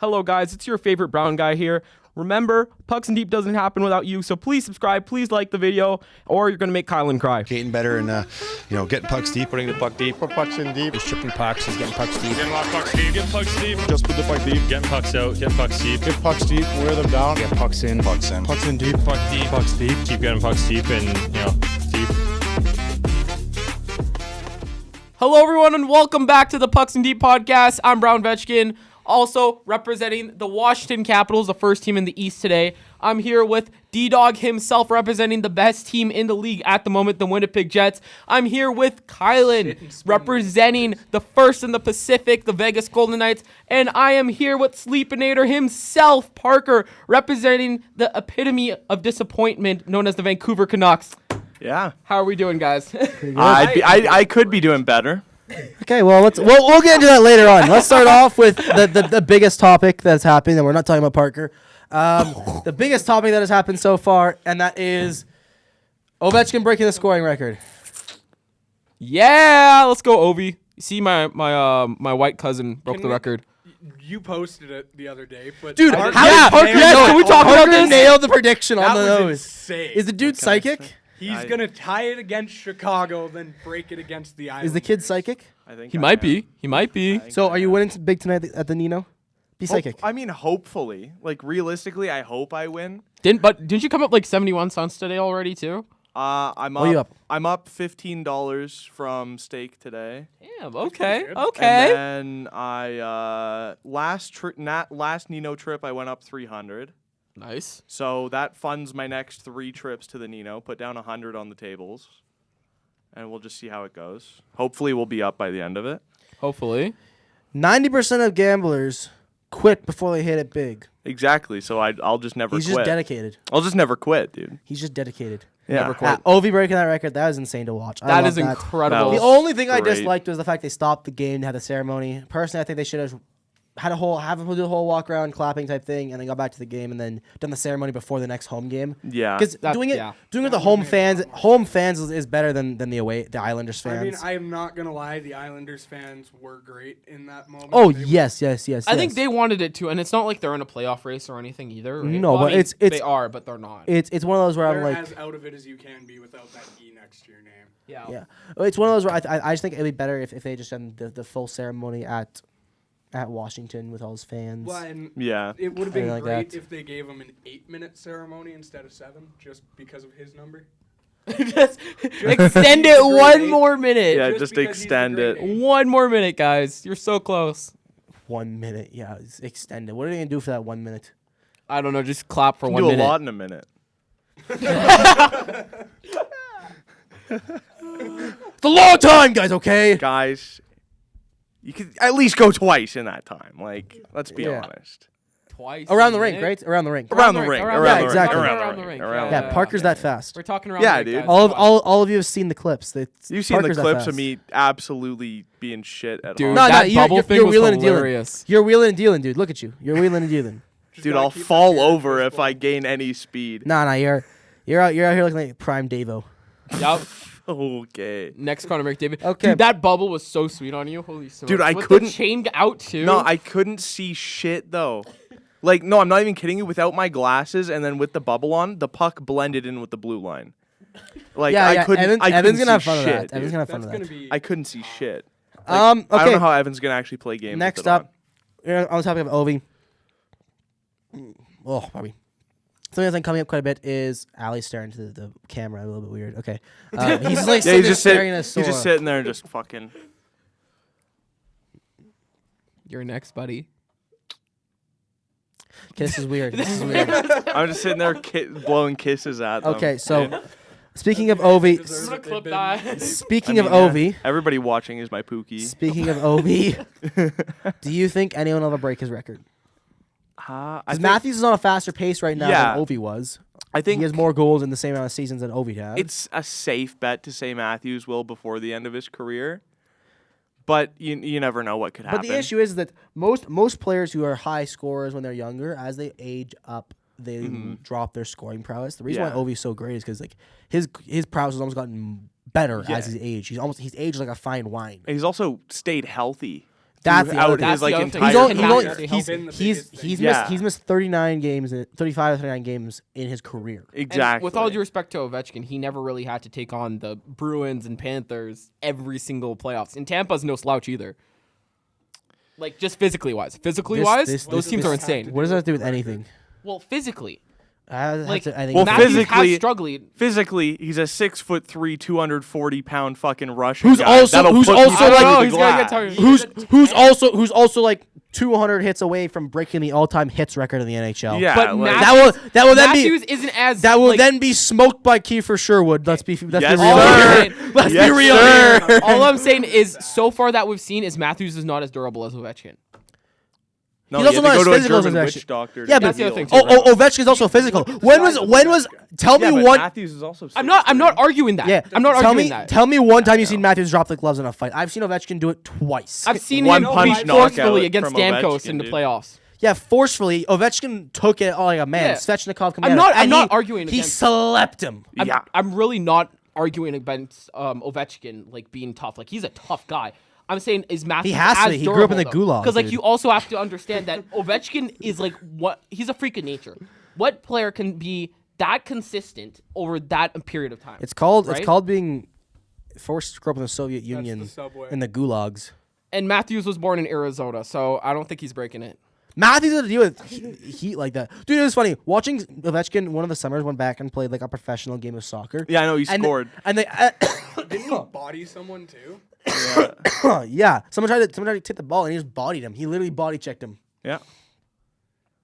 Hello guys, it's your favorite brown guy here. Remember, Pucks and Deep doesn't happen without you, so please subscribe, please like the video, or you're going to make Kylan cry. Getting better and, getting pucks deep. Putting the puck deep. Put pucks in deep. He's tripping pucks. He's getting pucks deep. Getting a lot of pucks deep. Getting pucks deep. Just put the puck deep. Getting pucks out. Getting pucks deep. Get pucks deep. Wear them down. Get pucks in. Pucks in. Pucks in deep. Puck deep. Pucks deep. Keep getting pucks deep and, deep. Hello everyone and welcome back to the Pucks and Deep podcast. I'm Brown Ovechkin, also representing the Washington Capitals, the first team in the East today. I'm here with D-Dawg himself, representing the best team in the league at the moment, the Winnipeg Jets. I'm here with Kylan, representing the first in the Pacific, the Vegas Golden Knights. And I am here with Sleepinator himself, Parekh, representing the epitome of disappointment known as the Vancouver Canucks. Yeah, How are we doing, guys? I could be doing better. Okay, well we'll get into that later on. Let's start off with the biggest topic that's happened, and we're not talking about Parekh. The biggest topic that has happened so far, and that is Ovechkin breaking the scoring record. Yeah, let's go, Ovi. You see, my white cousin broke the record. You posted it the other day, but Dude, I how didn't- did Parekh? yes, know can we it? talk about Parekh this? nailed the prediction that on the was nose. insane. Is the dude psychic? He's gonna tie it against Chicago, then break it against the Islanders. Is the kid psychic? I think He might be. He might be. So are you winning big tonight at the Nino? Be psychic. I mean, hopefully. Like, realistically, I hope I win. Didn't you come up like 71 cents today already too? I'm What are you up? I'm up $15 from stake today. Yeah. Okay. good. Okay. And then I last Nino trip I went up 300. Nice. So that funds my next 3 trips to the Nino. Put down 100 on the tables, and we'll just see how it goes. Hopefully, we'll be up by the end of it. Hopefully. 90% of gamblers quit before they hit it big. Exactly. So I'll just never He's quit. just dedicated. I'll just never quit, dude. He's just dedicated. Yeah. Never quit. Ovi breaking that record, that was insane to watch. I That love is incredible. The That only thing I Great. disliked was the fact they stopped the game and had the ceremony. Personally, I think they should have had have him do the whole walk around clapping type thing, and then got back to the game and then done the ceremony before the next home game. Yeah. Because That- doing it yeah. with the home fans is better than the Islanders fans. I mean, I am not gonna lie. The Islanders fans were great in that moment. oh They were- yes. I think they wanted it to, and it's not like they're in a playoff race or anything either. Right? No, Well, but I mean, it's- they are, but they're not. it's one of those where I'm They're like, as out of it as you can be without that E next to your name. yeah, it's one of those where I just think it'd be better if they just done the full ceremony at Washington with all his fans. Well, and Yeah. it would have been like great that. if they gave him an 8-minute ceremony instead of 7, just because of his number. Just extend it one more minute. Yeah, Just just because he's the extend great it. eight. One more minute, guys. You're so close. 1 minute, yeah, it's extended. What are they gonna do for that 1 minute? I don't know. Just clap for You 1 can do minute. a lot in a minute. It's a long time, guys. Okay. Guys, you could at least go twice in that time. Like, let's be Yeah. honest. Twice. Around a the rink, minute? right? Around the rink. Around the ring. around Around the the ring, ring. exactly. Around the ring. Around Yeah, the ring. Parker's that fast. We're talking around. Yeah, the rink, dude. guys. All of you have seen the clips. You've seen Parker's the that clips of fast. me absolutely being shit at Dude, home. No, that no, bubble thing was wheeling and dealing. hilarious. You're wheeling and dealing, dude. Look at you. You're wheeling and dealing. Just Dude, gotta I'll keep that fall beer over first if I ball. gain any speed. Nah, you're out here looking like prime Davo. Yup. Okay. Next Connor McDavid. Okay. Dude, that bubble was so sweet on you. Holy smokes. Dude, I With couldn't- the chain out too. No, I couldn't see shit though. Like, no, I'm not even kidding you. Without my glasses and then with the bubble on, the puck blended in with the blue line. Like, I couldn't. Evan's I gonna have couldn't fun see of shit, that. Evan's dude. gonna have fun That's of gonna that. be. I couldn't see shit. Okay. I don't know how Evan's gonna actually play games. Next with it on. up, on the topic of Ovi. Oh, probably. Something that's been coming up quite a bit is Ali staring to the camera a little bit weird. Okay. He's just like Yeah, sitting there staring at his he's just Sora. sitting there and just fucking. You're next, buddy. This is weird. This is weird. I'm just sitting there blowing kisses at them. Okay, so speaking of Ovi, Deserves I'm gonna it, they've clip been- that. speaking I mean, of yeah, Ovi, everybody watching is my Pookie. speaking of Ovi, do you think anyone will ever break his record? I Because think, Matthews is on a faster pace right now Yeah. than Ovi was. I think He has more goals in the same amount of seasons than Ovi had. it's a safe bet to say Matthews will before the end of his career. But you never know what could happen. But the issue is that most players who are high scorers when they're younger, as they age up, they drop their scoring prowess. The reason Yeah. why Ovi's so great is because like his prowess has almost gotten better Yeah. as he's aged. He's aged like a fine wine. He's also stayed healthy. That's the other out thing. his like That's the other entire thing. He's missed 39 games, 35 or 39 games in his career. Exactly. And with all due respect to Ovechkin, he never really had to take on the Bruins and Panthers every single playoffs. And Tampa's no slouch either. Like, just physically wise. Those teams are insane. What does that have to do with anything? Well, physically. I think Well, Matthews physically- has struggled. Physically, he's a 6'3", 240-pound fucking Russian Who's guy. also That'll who's put also people like through the he's gonna get glass. tired. who's also like 200 hits away from breaking the all-time hits record in the NHL. Yeah, But like- that will then Matthews be isn't as that will like, then be smoked by Kiefer Sherwood. Let's be Yes, real. sir. Here. Let's Yes, be real. sir. Here. all I'm saying is so far that we've seen is Matthews is not as durable as Ovechkin. No, He's you also have to not go as to a physical as German Ovechkin. witch doctor. Yeah, to but That's the other heal. thing, too. Ovechkin's also physical. When was? Tell Yeah, me but one. Matthews is also. I'm not arguing that. Yeah, I'm not tell arguing me, that. Tell me one time you've seen Matthews drop the gloves in a fight. I've seen Ovechkin do it twice. I've seen One him punch be knockout forcefully against from Stamkos Ovechkin, in the dude. playoffs. Yeah, forcefully. Ovechkin took it like a man. Yeah. Svechnikov I'm not he, arguing He against- slept him. Yeah. I'm really not arguing against Ovechkin like being tough. Like he's a tough guy. I'm saying is Matthews. He has to be. He grew up in the gulag, Because like dude. you also have to understand that Ovechkin is like what he's a freak of nature. What player can be that consistent over that period of time? It's called right? being forced to grow up in the Soviet Union subway. in the gulags. And Matthews was born in Arizona, so I don't think he's breaking it. Matthews had to deal with heat like that. Dude, it was funny. Watching Ovechkin one of the summers went back and played like a professional game of soccer. Yeah, I know he And scored. And they Didn't he body someone too? yeah. Someone tried to tip the ball and he just bodied him. He literally body checked him. Yeah.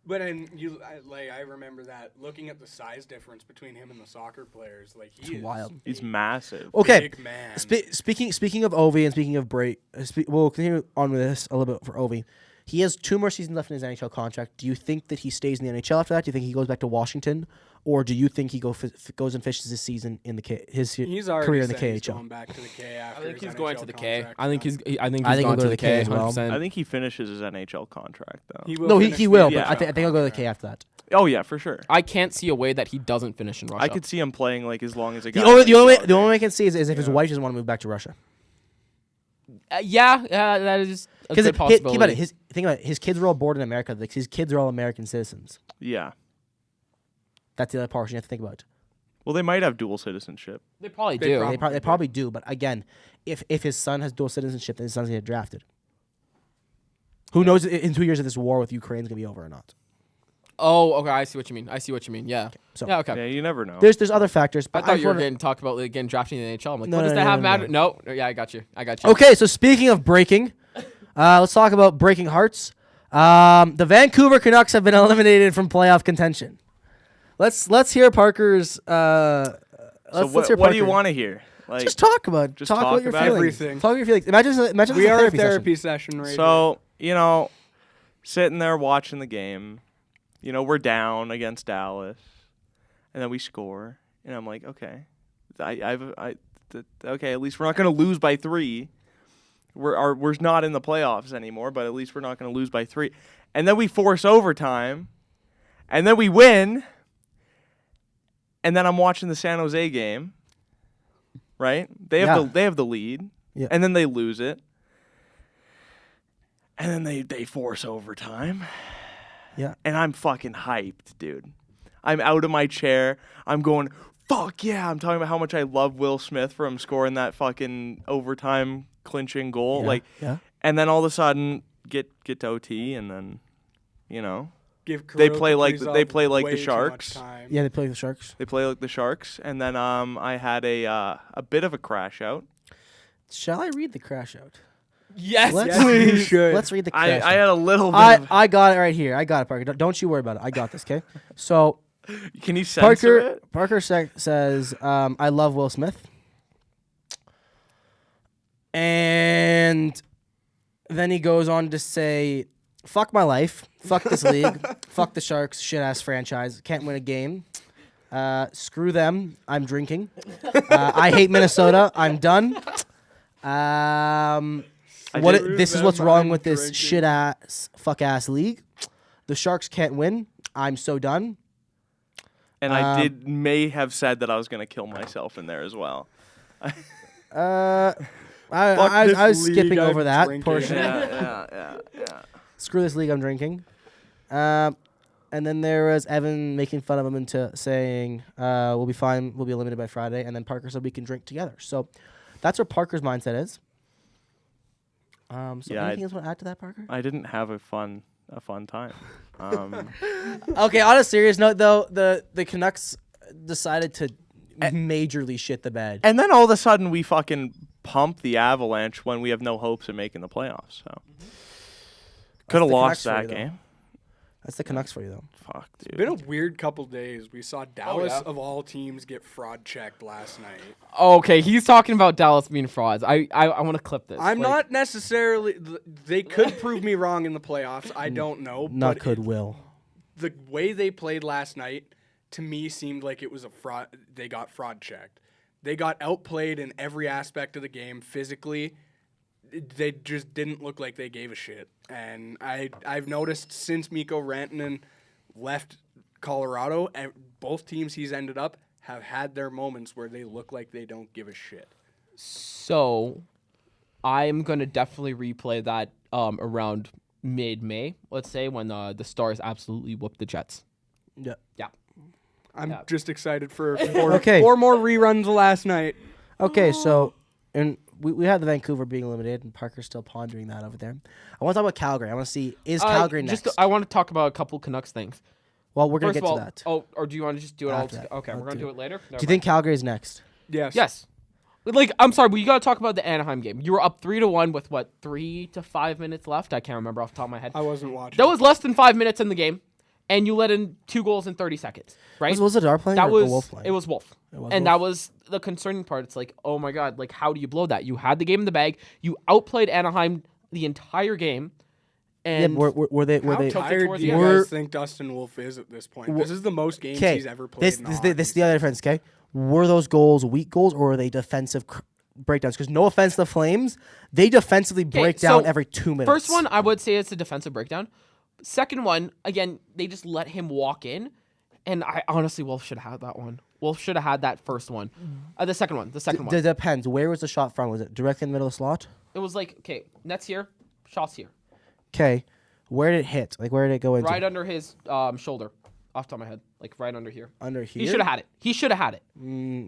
But I remember that looking at the size difference between him and the soccer players, like he is wild. He's massive. Okay. big man. Speaking of Ovi and speaking of break, we'll continue on with this a little bit for Ovi. He has 2 more seasons left in his NHL contract. Do you think that he stays in the NHL after that? Do you think he goes back to Washington, or do you think he goes and fishes his season in the He's already career in the said he's KHL? going back to the K after I think his he's going NHL to the K. contract. I think he's he'll going go to the K as well. 100%. I think he finishes his NHL contract though. He will No, finish he the will, Yeah. but I think he'll go to the K after that. Oh yeah, for sure. I can't see a way that he doesn't finish in Russia. I could see him playing like as long as a guy. The only way I can see is if his wife doesn't want to move back to Russia. that is a Because good possibility. think about it. His kids were all born in America. Like, his kids are all American citizens. Yeah. That's the other part you have to think about. Well, they might have dual citizenship. They probably They do. probably- They probably do, but again, if his son has dual citizenship, then his son's gonna get drafted. Who knows in 2 years if this war with Ukraine is gonna be over or not? Oh, okay. I see what you mean. Yeah. So- yeah. Okay. Yeah, you never know. There's other factors. I But thought you were wanna- getting talk about again drafting in the NHL. I'm like, No, what does no, that no, have no, matter? No. Yeah, I got you. Okay, so speaking of breaking, let's talk about breaking hearts. The Vancouver Canucks have been eliminated from playoff contention. Let's hear Parker's. So let's hear what do you Parker. want to hear? Like, Just talk about. Just talk talk about your about feelings. everything. Talk about your feelings. Imagine this We is are a therapy therapy session right so sitting there watching the game, we're down against Dallas, and then we score, and I'm like, okay, okay, at least we're not gonna lose by 3. We're not in the playoffs anymore, but at least we're not gonna lose by 3. And then we force overtime, and then we win, and then I'm watching the San Jose game. Right? They have the lead. Yeah. And then they lose it. And then they force overtime. Yeah. And I'm fucking hyped, dude. I'm out of my chair. I'm going, fuck yeah. I'm talking about how much I love Will Smith for him scoring that fucking overtime clinching goal. Yeah. And then all of a sudden get to OT, and then, Give They Kirill play like Kaprizov they play like way the too much Sharks. time. Yeah, they play the Sharks. They play like the Sharks. And then I had a bit of a crash out. Shall I read the crash out? Yes. Let's, Yes, you should. let's read the crash I out. had a little bit of... I got it right here. I got it, Parker. Don't you worry about it. I got this, okay? So Can you censor it? Parker says, I love Will Smith. And then he goes on to say, fuck my life. Fuck this league. Fuck the Sharks. Shit-ass franchise. Can't win a game. Screw them. I'm drinking. I hate Minnesota. I'm done. This is what's wrong with this shit-ass, fuck-ass league. The Sharks can't win. I'm so done. And I may have said that I was going to kill myself in there as well. I I was league, skipping I'm over that drinking. portion. Yeah. Screw this league, I'm drinking. And then there was Evan making fun of him into saying, we'll be fine, we'll be eliminated by Friday. And then Parker said we can drink together. So that's where Parker's mindset is. Anything else want to add to that, Parker? I didn't have a fun time. Okay, on a serious note, though, the Canucks decided to majorly shit the bed. And then all of a sudden we fucking pump the Avalanche when we have no hopes of making the playoffs. So could have the lost Canucks for that you, though. game. That's the Canucks for you, though. Fuck, dude. It's been a weird couple days. We saw Dallas, yeah. of all teams, get fraud checked last night. Okay, he's talking about Dallas being frauds. I want to clip this. I'm Like, not necessarily. They could prove me wrong in the playoffs. I don't know. Not but could will. the way they played last night, to me, seemed like it was a fraud. They got fraud checked. They got outplayed in every aspect of the game physically. They just didn't look like they gave a shit. And I've noticed since Mikko Rantanen left Colorado, both teams he's ended up have had their moments where they look like they don't give a shit. So, I'm gonna definitely replay that around mid-May, let's say, when the Stars absolutely whooped the Jets. Yeah. Yeah. I'm just excited for Okay. four more reruns last night. Okay, so and we had the Vancouver being eliminated, and Parker's still pondering that over there. I want to talk about Calgary. I want to see, is Calgary next? I want to talk about a couple Canucks things. Well, we're going to First get of all, to that. oh, or do you want to just do it After all? that. Okay, I'll we're gonna do do it later. Do you think Calgary's next? Yes. Yes. Like, I'm sorry, but you got to talk about the Anaheim game. You were up 3-1 with, 3 to 5 minutes left? I can't remember off the top of my head. I wasn't watching. That was less than 5 minutes in the game, and you let in 2 goals in 30 seconds, right? Was it our playing that or was Wolf playing? It was Wolf. was And Wolf. that was the concerning part. It's like, oh my God, like, how do you blow that? You had the game in the bag. You outplayed Anaheim the entire game. Yeah, And but were they? How took it tired towards do the you end. guys think Dustin Wolf is at this point? This is the most games he's ever played. This is the other difference. Okay, were those goals weak goals or were they defensive breakdowns? Because no offense to the Flames, they defensively break down so every 2 minutes. First one, I would say it's a defensive breakdown. Second one, again, they just let him walk in. And I honestly, Wolf should have had that one. Wolf should have had that first one. The second one. Depends. Where was the shot from? Was it directly in the middle of the slot? It was like, okay, net's here, shots here. Okay, where did it hit? Like where did it go into? Right under his shoulder, off the top of my head. Like right under here. Under here. He should have had it.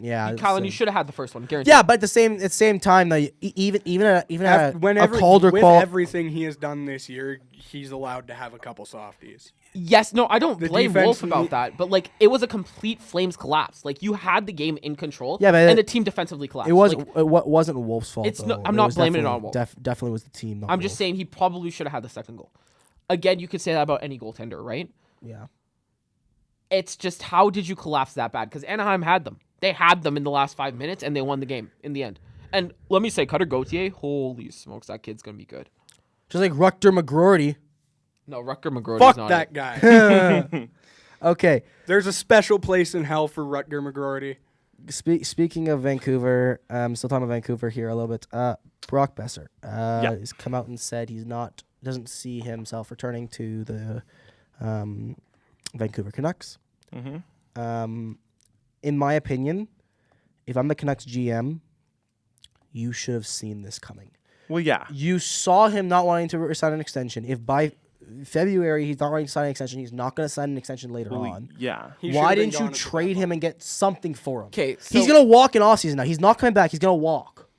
Yeah, Kylan, you should have had the first one, guaranteed. Yeah, but at the same time, though, even at a Calder with qual. everything he has done this year, he's allowed to have a couple softies. Yes, no, I don't The blame defense Wolf about that, but like it was a complete Flames collapse. Like you had the game in control, Yeah, but and the team defensively collapsed. It was Like, it wasn't Wolf's fault. It's though. no- I'm It not was blaming it definitely- on Wolf. Definitely was the team. Not I'm just Wolf. saying he probably should have had the second goal. Again, you could say that about any goaltender, right? Yeah. It's just how did you collapse that bad? Because Anaheim had them. They had them in the last 5 minutes, and they won the game in the end. And let me say, Cutter Gauthier, holy smokes, that kid's gonna be good. Just like Rutger McGroarty. No, Rutger McGroarty's Fuck not that it. guy. Okay. There's a special place in hell for Rutger McGroarty. Speaking of Vancouver, still talking about Vancouver here a little bit. Brock Boeser has come out and said doesn't see himself returning to the Vancouver Canucks. Mm-hmm. In my opinion, if I'm the Canucks GM, you should have seen this coming. Well, yeah. You saw him not wanting to sign an extension. If by February he's not wanting to sign an extension, he's not going to sign an extension later on. Yeah. He Why should've been didn't you gone at the trade him and get something for him? Okay, He's so- going to walk in offseason now. He's not coming back. He's going to walk.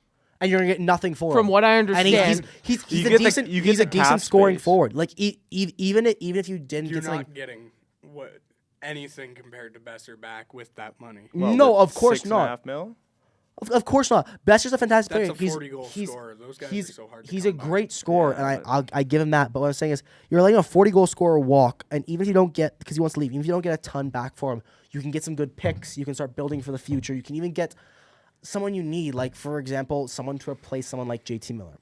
And you're going to get nothing for him. From what I And understand, he's You a get decent, you get he's the a decent cap scoring space. forward. Like even if you didn't You're get not something, getting anything compared to Boeser back with that money. no, of course not. $6.5 million? Of course not. Boeser's a fantastic That's player. a 40-goal scorer. Those guys are so hard to He's a come by. great scorer, and I give him that. But what I'm saying is, you're letting a 40-goal scorer walk, and even if you don't get, because he wants to leave, even if you don't get a ton back for him, you can get some good picks. You can start building for the future. You can even get someone you need, like for example, someone to replace someone like JT Miller.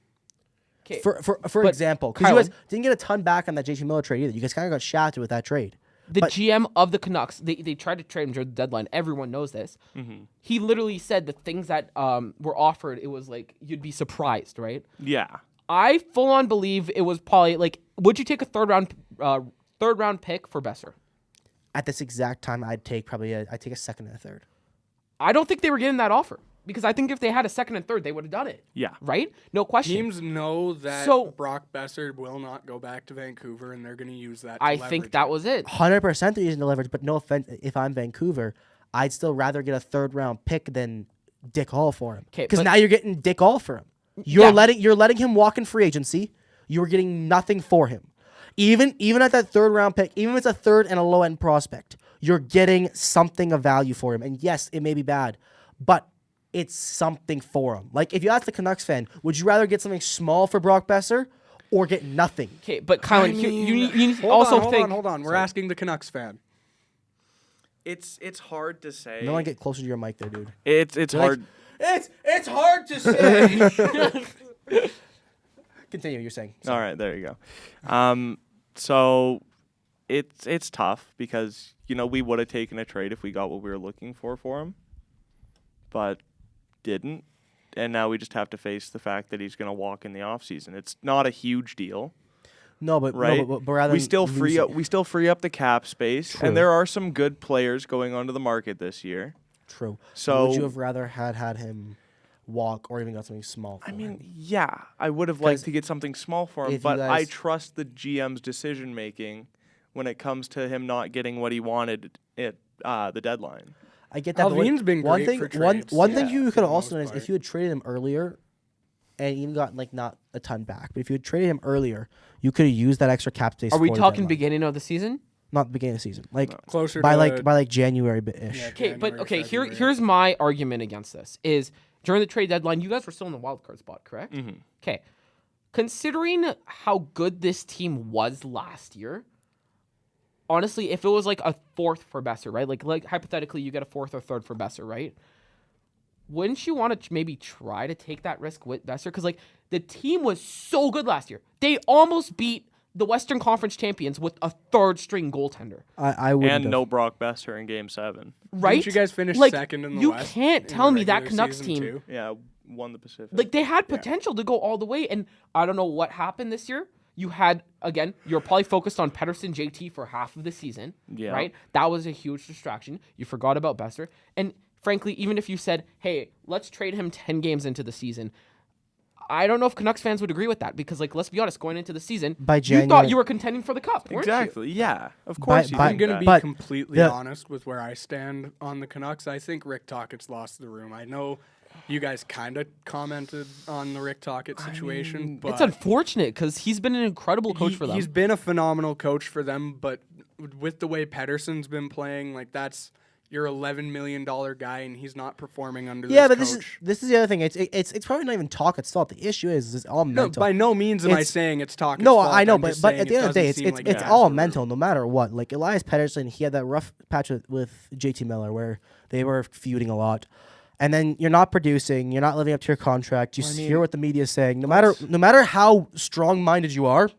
okay, For but example, because you Kylan- guys didn't get a ton back on that JT Miller trade either. You guys kind of got shafted with that trade. the but- GM of the Canucks, they tried to trade him during the deadline. Everyone knows this. Mm-hmm. He literally said the things that were offered, it was like, you'd be surprised, right? Yeah. I full on believe it was probably like, would you take a third round pick for Boeser? At this exact time, I'd take a second and a third. I don't think they were getting that offer. because I think if they had a second and third, they would have done it. Yeah. Right? No question. Teams know that So- Brock Boeser will not go back to Vancouver, and they're going to use that. I think that was it. 100% they're using the leverage, but no offense, if I'm Vancouver, I'd still rather get a third-round pick than Dick Hall for him. 'Kay, Because but- now you're getting Dick Hall for him. You're Yeah. letting him walk in free agency. You're getting nothing for him. Even at that third-round pick, even if it's a third and a low-end prospect, you're getting something of value for him. And yes, it may be bad, but it's something for him. Like, if you ask the Canucks fan, would you rather get something small for Brock Boeser or get nothing? Okay, but Kylan, you need to also think. Hold on. We're asking the Canucks fan. It's hard to say. No one get closer to your mic there, dude. It's hard. It's hard to say. Continue. You're saying. All right, there you go. So it's tough because we would have taken a trade if we got what we were looking for him, but didn't, and now we just have to face the fact that he's going to walk in the offseason. It's not a huge deal, No, but right? but rather we still than free up. losing- We still free up the cap space, True. and there are some good players going onto the market this year. True. So would you have rather had him walk or even got something small? For I mean, him? yeah, I would have liked to get something small for him, if you but I guys- trust the GM's decision making when it comes to him not getting what he wanted at the deadline. I get that. but Alvin's been one great thing. for One trades. one thing Yeah, you for could the have also done most is if part. you had traded him earlier, and even got not a ton back, but if you had traded him earlier, you could have used that extra cap space. Are we for the talking deadline. beginning of the season? Not the beginning of the season, like Closer by to January ish. Yeah. Okay, but January, February. here's my argument against this: is during the trade deadline, you guys were still in the wild card spot, correct? Mhm. Okay, considering how good this team was last year, honestly, if it was like a fourth for Boeser, right? Like hypothetically, you get a fourth or third for Boeser, right? Wouldn't you want to maybe try to take that risk with Boeser? Because like the team was so good last year, they almost beat the Western Conference champions with a third string goaltender, I would. And no Brock Boeser in Game 7. right? Didn't you guys finish like, second in the you West can't in tell the me that regular Canucks season, team too? Yeah, won the Pacific. like they had potential to go all the way, and I don't know what happened this year. You had again, you're probably focused on Pettersson, JT for half of the season, Yeah. right? That was a huge distraction. You forgot about Boeser, and frankly, even if you said, "Hey, let's trade him 10 games into the season," I don't know if Canucks fans would agree with that because, like, let's be honest, going into the season, By you January- thought you were contending for the cup, weren't you? Exactly. Yeah. Of course. you by- think I'm going to that. be But completely the- honest with where I stand on the Canucks. I think Rick Tocchet's lost the room. I know you guys kind of commented on the Rick Tocchet situation, but It's unfortunate because he's been an incredible coach for them. He's been a phenomenal coach for them, but with the way Pettersson's been playing, like that's your $11 million guy, and he's not performing under Yeah, this but coach. this is the other thing. It's probably not even Tocchet's fault. The issue is it's all No, mental. by no means am I It's- saying it's Tocchet's No, fault. I know, I'm but just but saying at the it end of the day, doesn't it's seem like it's he all has the mental, room. no matter what. Like Elias Pettersson, he had that rough patch with JT Miller where they were feuding a lot, and then you're not producing, you're not living up to your contract. You hear what the media is saying. No matter how strong-minded you are,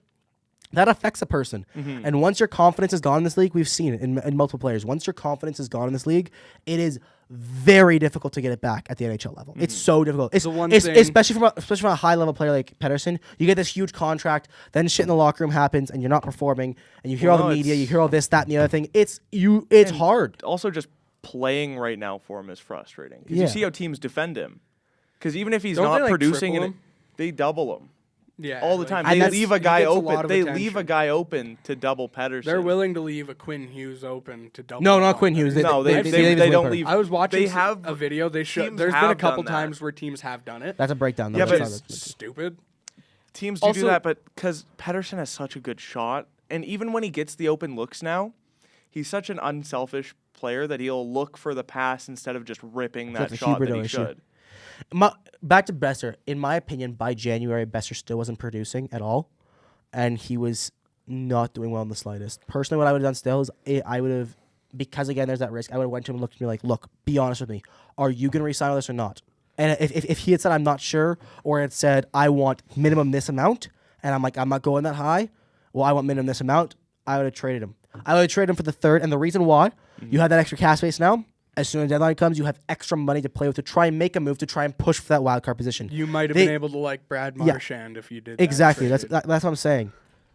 that affects a person. And once your confidence is gone in this league, we've seen it in multiple players. Once your confidence is gone in this league, it is very difficult to get it back at the NHL level. It's so difficult. It's, The one it's- thing- especially from a high level player like Pettersson. You get this huge contract, then shit in the locker room happens, and you're not performing, and you hear all Well, the media, it's- you hear all this, that, and the other thing. It's hard. Also, just playing right now for him is frustrating. Because Yeah. you see how teams defend him. Because even if he's Don't not they, like, producing, triple and him? they double him Yeah, all the like, time. And They that's- leave a he guy gets a lot open. of They attention. leave a guy open to double Pettersson. They're willing to leave a Quinn Hughes open to double. No, not him Quinn on Hughes. there. No, They they leave his don't wing leave. I was watching They have a video. There's been teams a have couple done that. times where teams have done it. That's a breakdown. Though. Yeah, That's but not it's a- Stupid. Teams do Also- that, but because Pettersson has such a good shot, and even when he gets the open looks now, he's such an unselfish player that he'll look for the pass instead of just ripping that That's a shot that Huberdeau he issue. should. Back to Boeser. In my opinion, by January, Boeser still wasn't producing at all, and he was not doing well in the slightest. Personally, what I would have done still is I would have, because again, there's that risk. I would have went to him and looked at me like, "Look, be honest with me. Are you going to resign with us or not?" And if he had said, "I'm not sure," or had said, "I want minimum this amount," and I'm like, "I'm not going that high," well, I want minimum this amount, I would have traded him. I would have traded him for the third, and the reason why, you have that extra cap space now. As soon as the deadline comes, you have extra money to play with to try and make a move to try and push for that wild card position. You might have They- been able to like Brad Yeah. Marchand if you did. Exactly. That That's what I'm saying.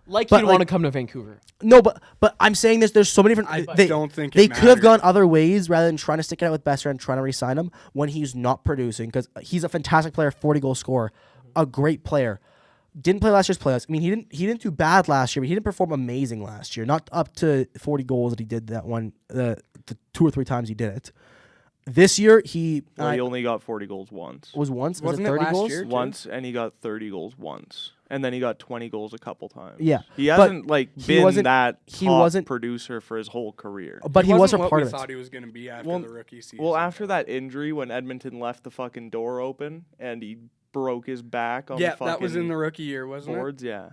Like But, he'd want to like- come to Vancouver. No, but I'm saying this. There's so many different. I they don't think they it could have gone matters. other ways rather than trying to stick it out with Boeser and trying to re-sign him when he's not producing, because he's a fantastic player, 40-goal scorer, a great player. Didn't play last year's playoffs. I mean, he didn't do bad last year, but he didn't perform amazing last year. Not up to 40 goals that he did that one the 2 or 3 times he did it. This year he only got 40 goals once. was once. Was Wasn't it it 30 last goals? year? Once, and he got 30 goals once. And then he got 20 goals a couple times. Yeah, He but hasn't he been wasn't- that he top wasn't- producer for his whole career. But he wasn't what part we of it. thought he was going to be after Well- the rookie season. Well, after that injury when Edmonton left the fucking door open and he broke his back on the fucking that was in the rookie year, wasn't boards, yeah.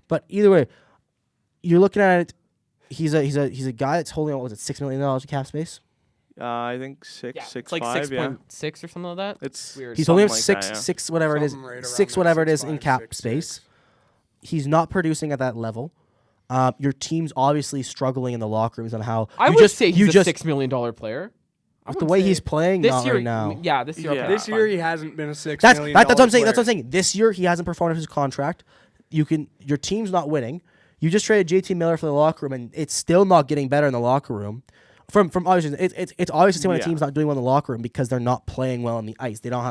But either way, you're looking at it. He's a guy that's holding out, was it $6 million of cap space? I think six, It's like 6.5, yeah. 6.6 or something like that. It's weird. He's something only like six that, yeah. six whatever it is, Something right around 6 that, whatever it is 6.5, in cap 6.6. space. He's not producing at that level. Your team's obviously struggling in the locker rooms on how I you would just say you he's a just $6 million player. with the way he's playing This not year, right now. yeah, this year. Yeah. Okay, This fine. year he hasn't been a $6 That's million that's what I'm saying. That's what I'm player. saying. This year he hasn't performed at his contract. Your team's not winning. You just traded JT Miller for the locker room, and it's still not getting better in the locker room. From obviously, it's obvious to see when a Yeah. team's not doing well in the locker room because they're not playing well on the ice. They don't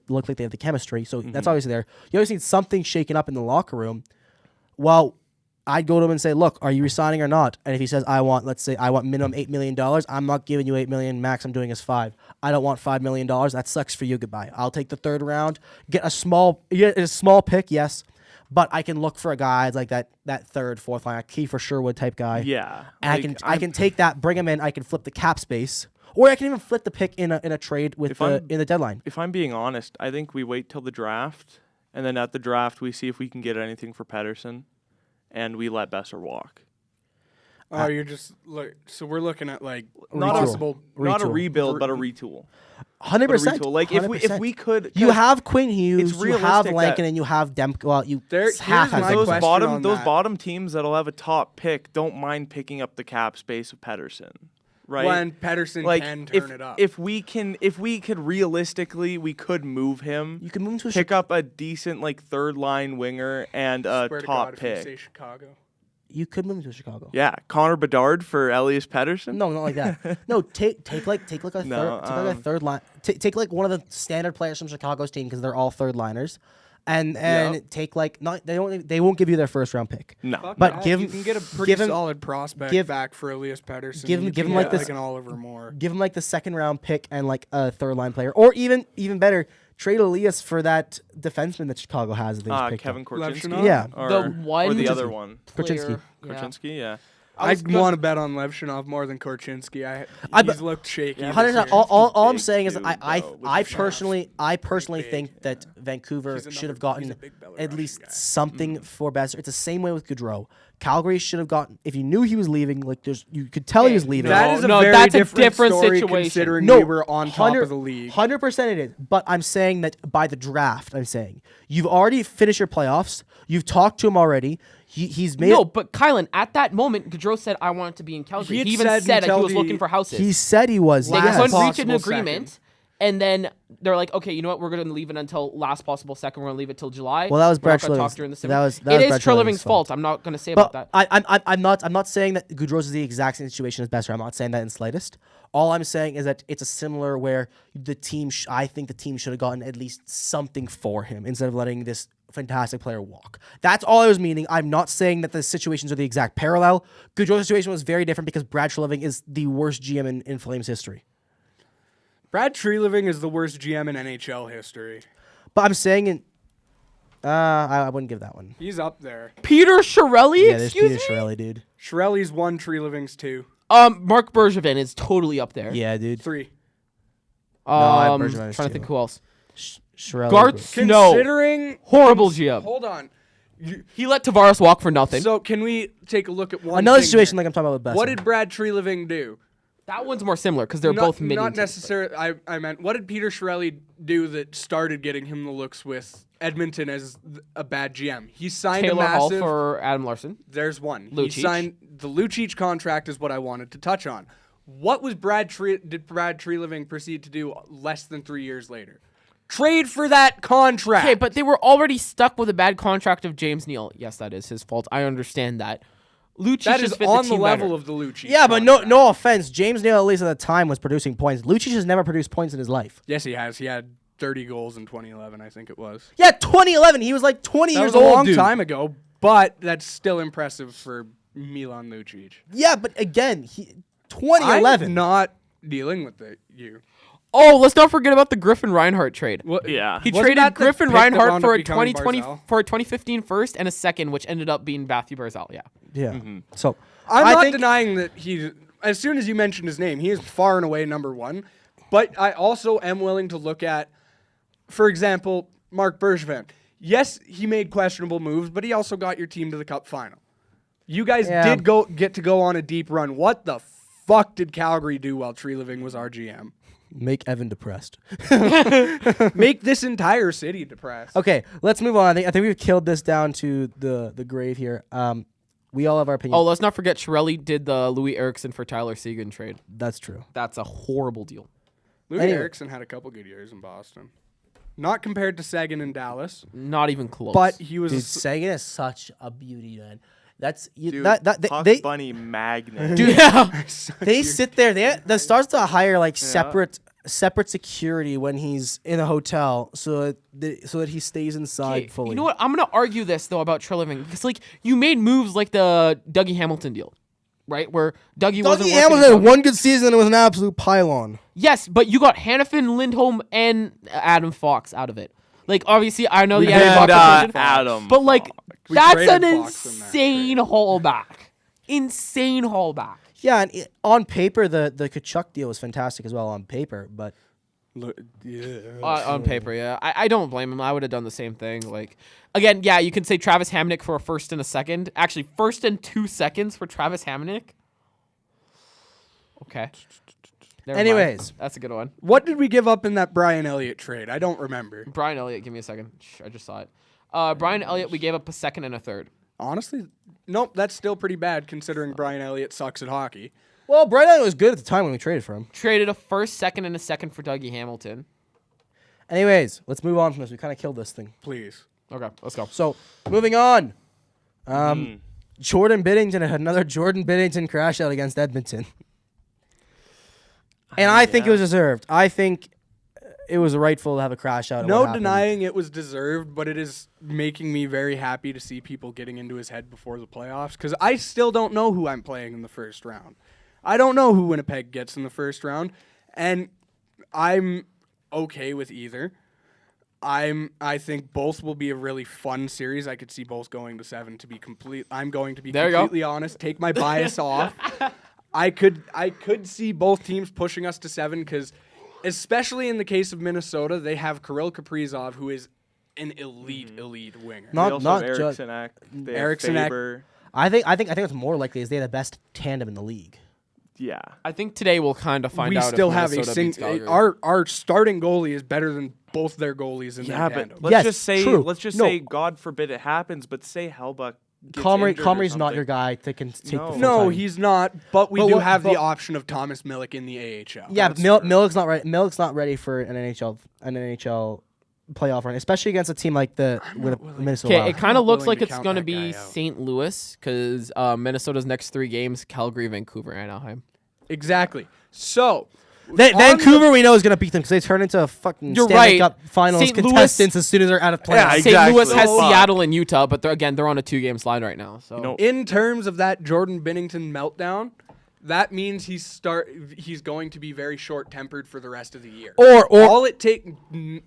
look like they have the chemistry. So that's obviously there. You always need something shaken up in the locker room. Well, I'd go to him and say, "Look, are you resigning or not?" And if he says, let's say I want minimum $8 million, I'm not giving you $8 million. Max I'm doing is $5 million. I don't want $5 million. That sucks for you. Goodbye. I'll take the third round. Get a small pick, yes. But I can look for a guy like that third, fourth line, a Kiefer Sherwood type guy. Yeah. And I can take that, bring him in. I can flip the cap space, or I can even flip the pick in a trade with in the deadline. If I'm being honest, I think we wait till the draft, and then at the draft we see if we can get anything for Pettersson, and we let Boeser walk. Oh, you're just so we're looking at like Not possible. Not a Retool. rebuild, but a retool. 100%. Like if we could, You have Quinn Hughes, it's you have realistic Lankin, that- and you have Demko. Well, you Here's half my has those question on those that. bottom teams that'll have a top pick don't mind picking up the cap space of Pettersson, right? When Pettersson like can if turn it up. if we could realistically, we could move him. You can move him to a pick up a decent like third line winger and a Swear to top God, if you pick. say Chicago. You could move him to Chicago. Yeah, Connor Bedard for Elias Pettersson. No, not like that. No, take like a No, third line. Take like one of the standard players from Chicago's team because they're all third liners, and take like not they won't give you their first round pick. No, Fuck But that. give you him- can get a pretty give him- solid prospect give- back for Elias Pettersson. give him- You give can him like get, this- an Oliver Moore. Give him like the second round pick and like a third line player, or even better, trade Elias for that defenseman that Chicago has. That they just picked Kevin up. Korchinski. Levchinov? Yeah. or The one or the Korchinski. other one, Korchinski. Korchinski. Yeah. I was want to bet on Levchinov more than Korchinski. He's looked shaky. this 100%. year. All I'm big saying is dude, I though, which I is personally Big, think that Vancouver He's should have another- he's gotten a big belly at Russian least guy. something for Boeser. It's the same way with Gaudreau. Calgary should have gotten, if you knew he was leaving, like you could tell he was leaving. That is a No, very that's a different, different story situation. considering No, we were on top of the league. 100% it is. But I'm saying that by the draft, I'm saying you've already finished your playoffs. You've talked to him already. He's made. No, but Kylan, at that moment, Gaudreau said, "I want it to be in Calgary." He had He even said said that he until was the- looking for houses. He said he was. They Last yes. couldn't reach an possible agreement, second. and then they're like, "Okay, you know what? We're going to leave it until last possible second. We're going to leave it till July." Well, that was We're not Brad gonna talk Treliving's- during the that summer. was It Brad is Treliving's Treliving's fault. fault. I'm not going to say about But that. I'm not saying that Gaudreau's is the exact same situation as Boeser. I'm not saying that in slightest. All I'm saying is that it's a similar where the team. I think the team should have gotten at least something for him instead of letting this fantastic player walk. That's all I was meaning. I'm not saying that the situations are the exact parallel. Gaudreau's situation was very different because Brad Treliving is the worst GM in Flames history. Brad Treliving is the worst GM in NHL history. But I'm saying I wouldn't give that one. He's up there. Peter Chiarelli, Yeah, there's excuse Peter me. Chiarelli, dude. Treliving's 1, Treliving's 2. Mark Bergevin is totally up there. Yeah, dude. 3. Bergevin is Trying to two. think who else. Chiarelli. Garth Snow, Considering horrible GM. Hold on. He let Tavares walk for nothing. So can we take a look at one Another thing situation here? like I'm talking about with Boeser. What did Brad Treliving do? that one's more similar because they're Not- both mid. Not necessarily. I meant, what did Peter Chiarelli do that started getting him the looks with Edmonton as a bad GM? He signed Taylor a Hall massive. for Adam Larson. There's one. Lucic. He signed the Lucic contract is what I wanted to touch on. What was did Brad Treliving proceed to do less than 3 years later? Trade for that contract. Okay, but they were already stuck with a bad contract of James Neal. Yes, that is his fault. I understand that. Lucic that is just fit on the the team level better. of the Lucic. Yeah, but no offense. James Neal, at least at the time, was producing points. Lucic has never produced points in his life. Yes, he has. He had 30 goals in 2011, I think it was. Yeah, 2011. He was like 20 That years was a old, long dude. time ago, but that's still impressive for Milan Lucic. Yeah, but again, 2011. I'm not dealing with you. Oh, let's not forget about the Griffin Reinhart trade. Yeah. He Wasn't traded that the Griffin pick that Reinhart wound for up a becoming 2020 Barzal? for a 2015 first and a second, which ended up being Matthew Barzal. Yeah. Yeah. So I'm I not think- denying that he's. As soon as you mentioned his name, he is far and away number one. But I also am willing to look at, for example, Mark Bergevin. Yes, he made questionable moves, but he also got your team to the Cup final. You guys did get to go on a deep run. What the fuck did Calgary do while Tree Living was our GM? make Evan depressed. Make this entire city depressed. Okay, let's move on. I think we've killed this down to the grave here. We all have our opinions. Oh, let's not forget Chiarelli did the Louis Eriksson for Tyler Seguin trade. That's true. That's a horrible deal. Louis Anyway. Eriksson had a couple good years in Boston. Not compared to Sagan in Dallas, Not even close. but he was. Dude, Sagan is such a beauty, man. That's Dude, Puck they Bunny magnet. dude, yeah. they sit there. They starts to hire like separate security when he's in a hotel, so that he stays inside Okay, fully. you know what? I'm gonna argue this though about Treliving because like you made moves like the Dougie Hamilton deal, right? Where Dougie wasn't Dougie working Hamilton out. had one good season and it was an absolute pylon. Yes, but you got Hannafin, Lindholm, and Adam Fox out of it. Like obviously, I know the And, Adam Fox decision, Adam. but like We that's traded an Fox in that insane haulback. Insane haulback. Yeah, and on paper the Kachuk deal was fantastic as well on paper, but On paper, yeah. I don't blame him. I would have done the same thing. Like, again, yeah, you can say Travis Hamonic for a first and a second. Actually, first and 2 seconds for Travis Hamonic. Okay. Never mind. anyways, That's a good one. What did we give up in that Brian Elliott trade? I don't remember. Brian Elliott, give me a second. I just saw it. Brian Elliott, we gave up a second and a third. Honestly, nope, that's still pretty bad considering Brian Elliott sucks at hockey. well, Brian was good at the time when we traded for him. Traded a first, second, and a second for Dougie Hamilton. Anyways, let's move on from this. We kind of killed this thing. Please. Okay, let's go. So, moving on. Jordan Binnington had another Jordan Binnington crash out against Edmonton. And I think it was deserved. I think it was rightful to have a crash out. at No what happened. denying it was deserved, but it is making me very happy to see people getting into his head before the playoffs because I still don't know who I'm playing in the first round. I don't know who Winnipeg gets in the first round, and I'm okay with either. I think both will be a really fun series. I could see both going to 7 to be complete. I'm going to be There you go. completely honest. Take my bias off. I could see both teams pushing us to 7 because, especially in the case of Minnesota, they have Kirill Kaprizov, who is an elite winger. They Not also have just. Eriksson Ek. They have Eriksson Ek. Faber. I think it's more likely is they have the best tandem in the league. Yeah. I think today we'll kind of find We out still if have Minnesota beats Calgary. our starting goalie is better than both their goalies in Yeah, that but tandem. let's Yes, just say true. let's No. say God forbid it happens, but say Hellbuck gets Comrie's injured or not something. your guy that can take No. the full No, time. he's not. But we But do what- have but- the option of Thomas Milek in the AHL. Yeah, That's but true. Milek's not right. Milek's not ready for an NHL playoff run, especially against a team like the Minnesota. Okay, Wild. it kind of not looks willing like to it's count going to that guy be out. St. Louis because Minnesota's next 3 games: Calgary, Vancouver, and Anaheim. Exactly. So Vancouver, we know, is going to beat them because they turn into fucking You're Stanley right. Cup Finals St. Louis- contestants as soon as they're out of playoffs. Yeah, St. exactly. Louis has So- Seattle and Utah, but they're on a 2-game slide right now. So You know, in terms of that Jordan Binnington meltdown, that means he's going to be very short-tempered for the rest of the year. Or All it takes it from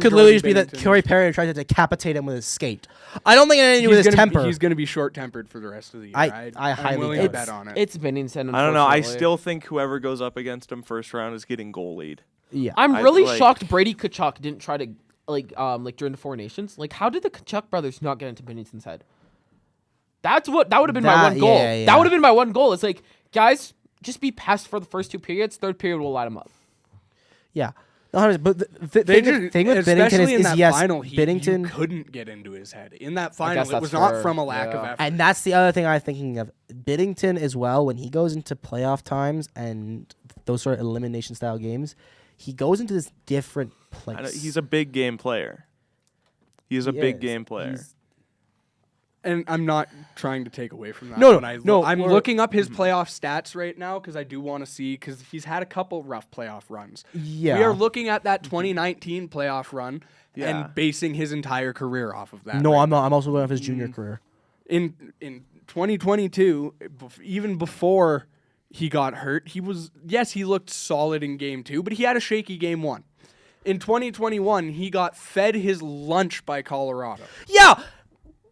could literally just be that Jordan Corey Perry tried to decapitate him with his skate. I don't think it had anything to do with his temper. He's going to be short-tempered for the rest of the year. I I'm highly willing doubt to bet it. on it. it's Binnington. I don't know. I unfortunately. still think whoever goes up against him first round is getting goalied. Yeah. I'm I really like- shocked Brady Tkachuk didn't try to like during the Four Nations. Like, how did the Tkachuk brothers not get into Binnington's head? That would have been my one goal. yeah. That would have been my one goal. It's like, guys, just be pests for the first 2 periods. Third period will light him up. Yeah. No, but the They thing with Binnington especially in is that yes, final heat, Binnington. you couldn't get into his head. In that final, guess it that's was not fair. from a lack of Yeah. effort. And that's the other thing I'm thinking of. Binnington as well, when he goes into playoff times and those sort of elimination style games, he goes into this different place. He's a big game player. He's a big game player. And I'm not trying to take away from that. No, I'm looking up his playoff stats right now because I do want to see, because he's had a couple rough playoff runs. Yeah. We are looking at that 2019 playoff run Yeah. and basing his entire career off of that. No, right I'm not. I'm also going off his junior career. in 2022, even before he got hurt, he looked solid in game 2, but he had a shaky game 1. In 2021, he got fed his lunch by Colorado. Yeah,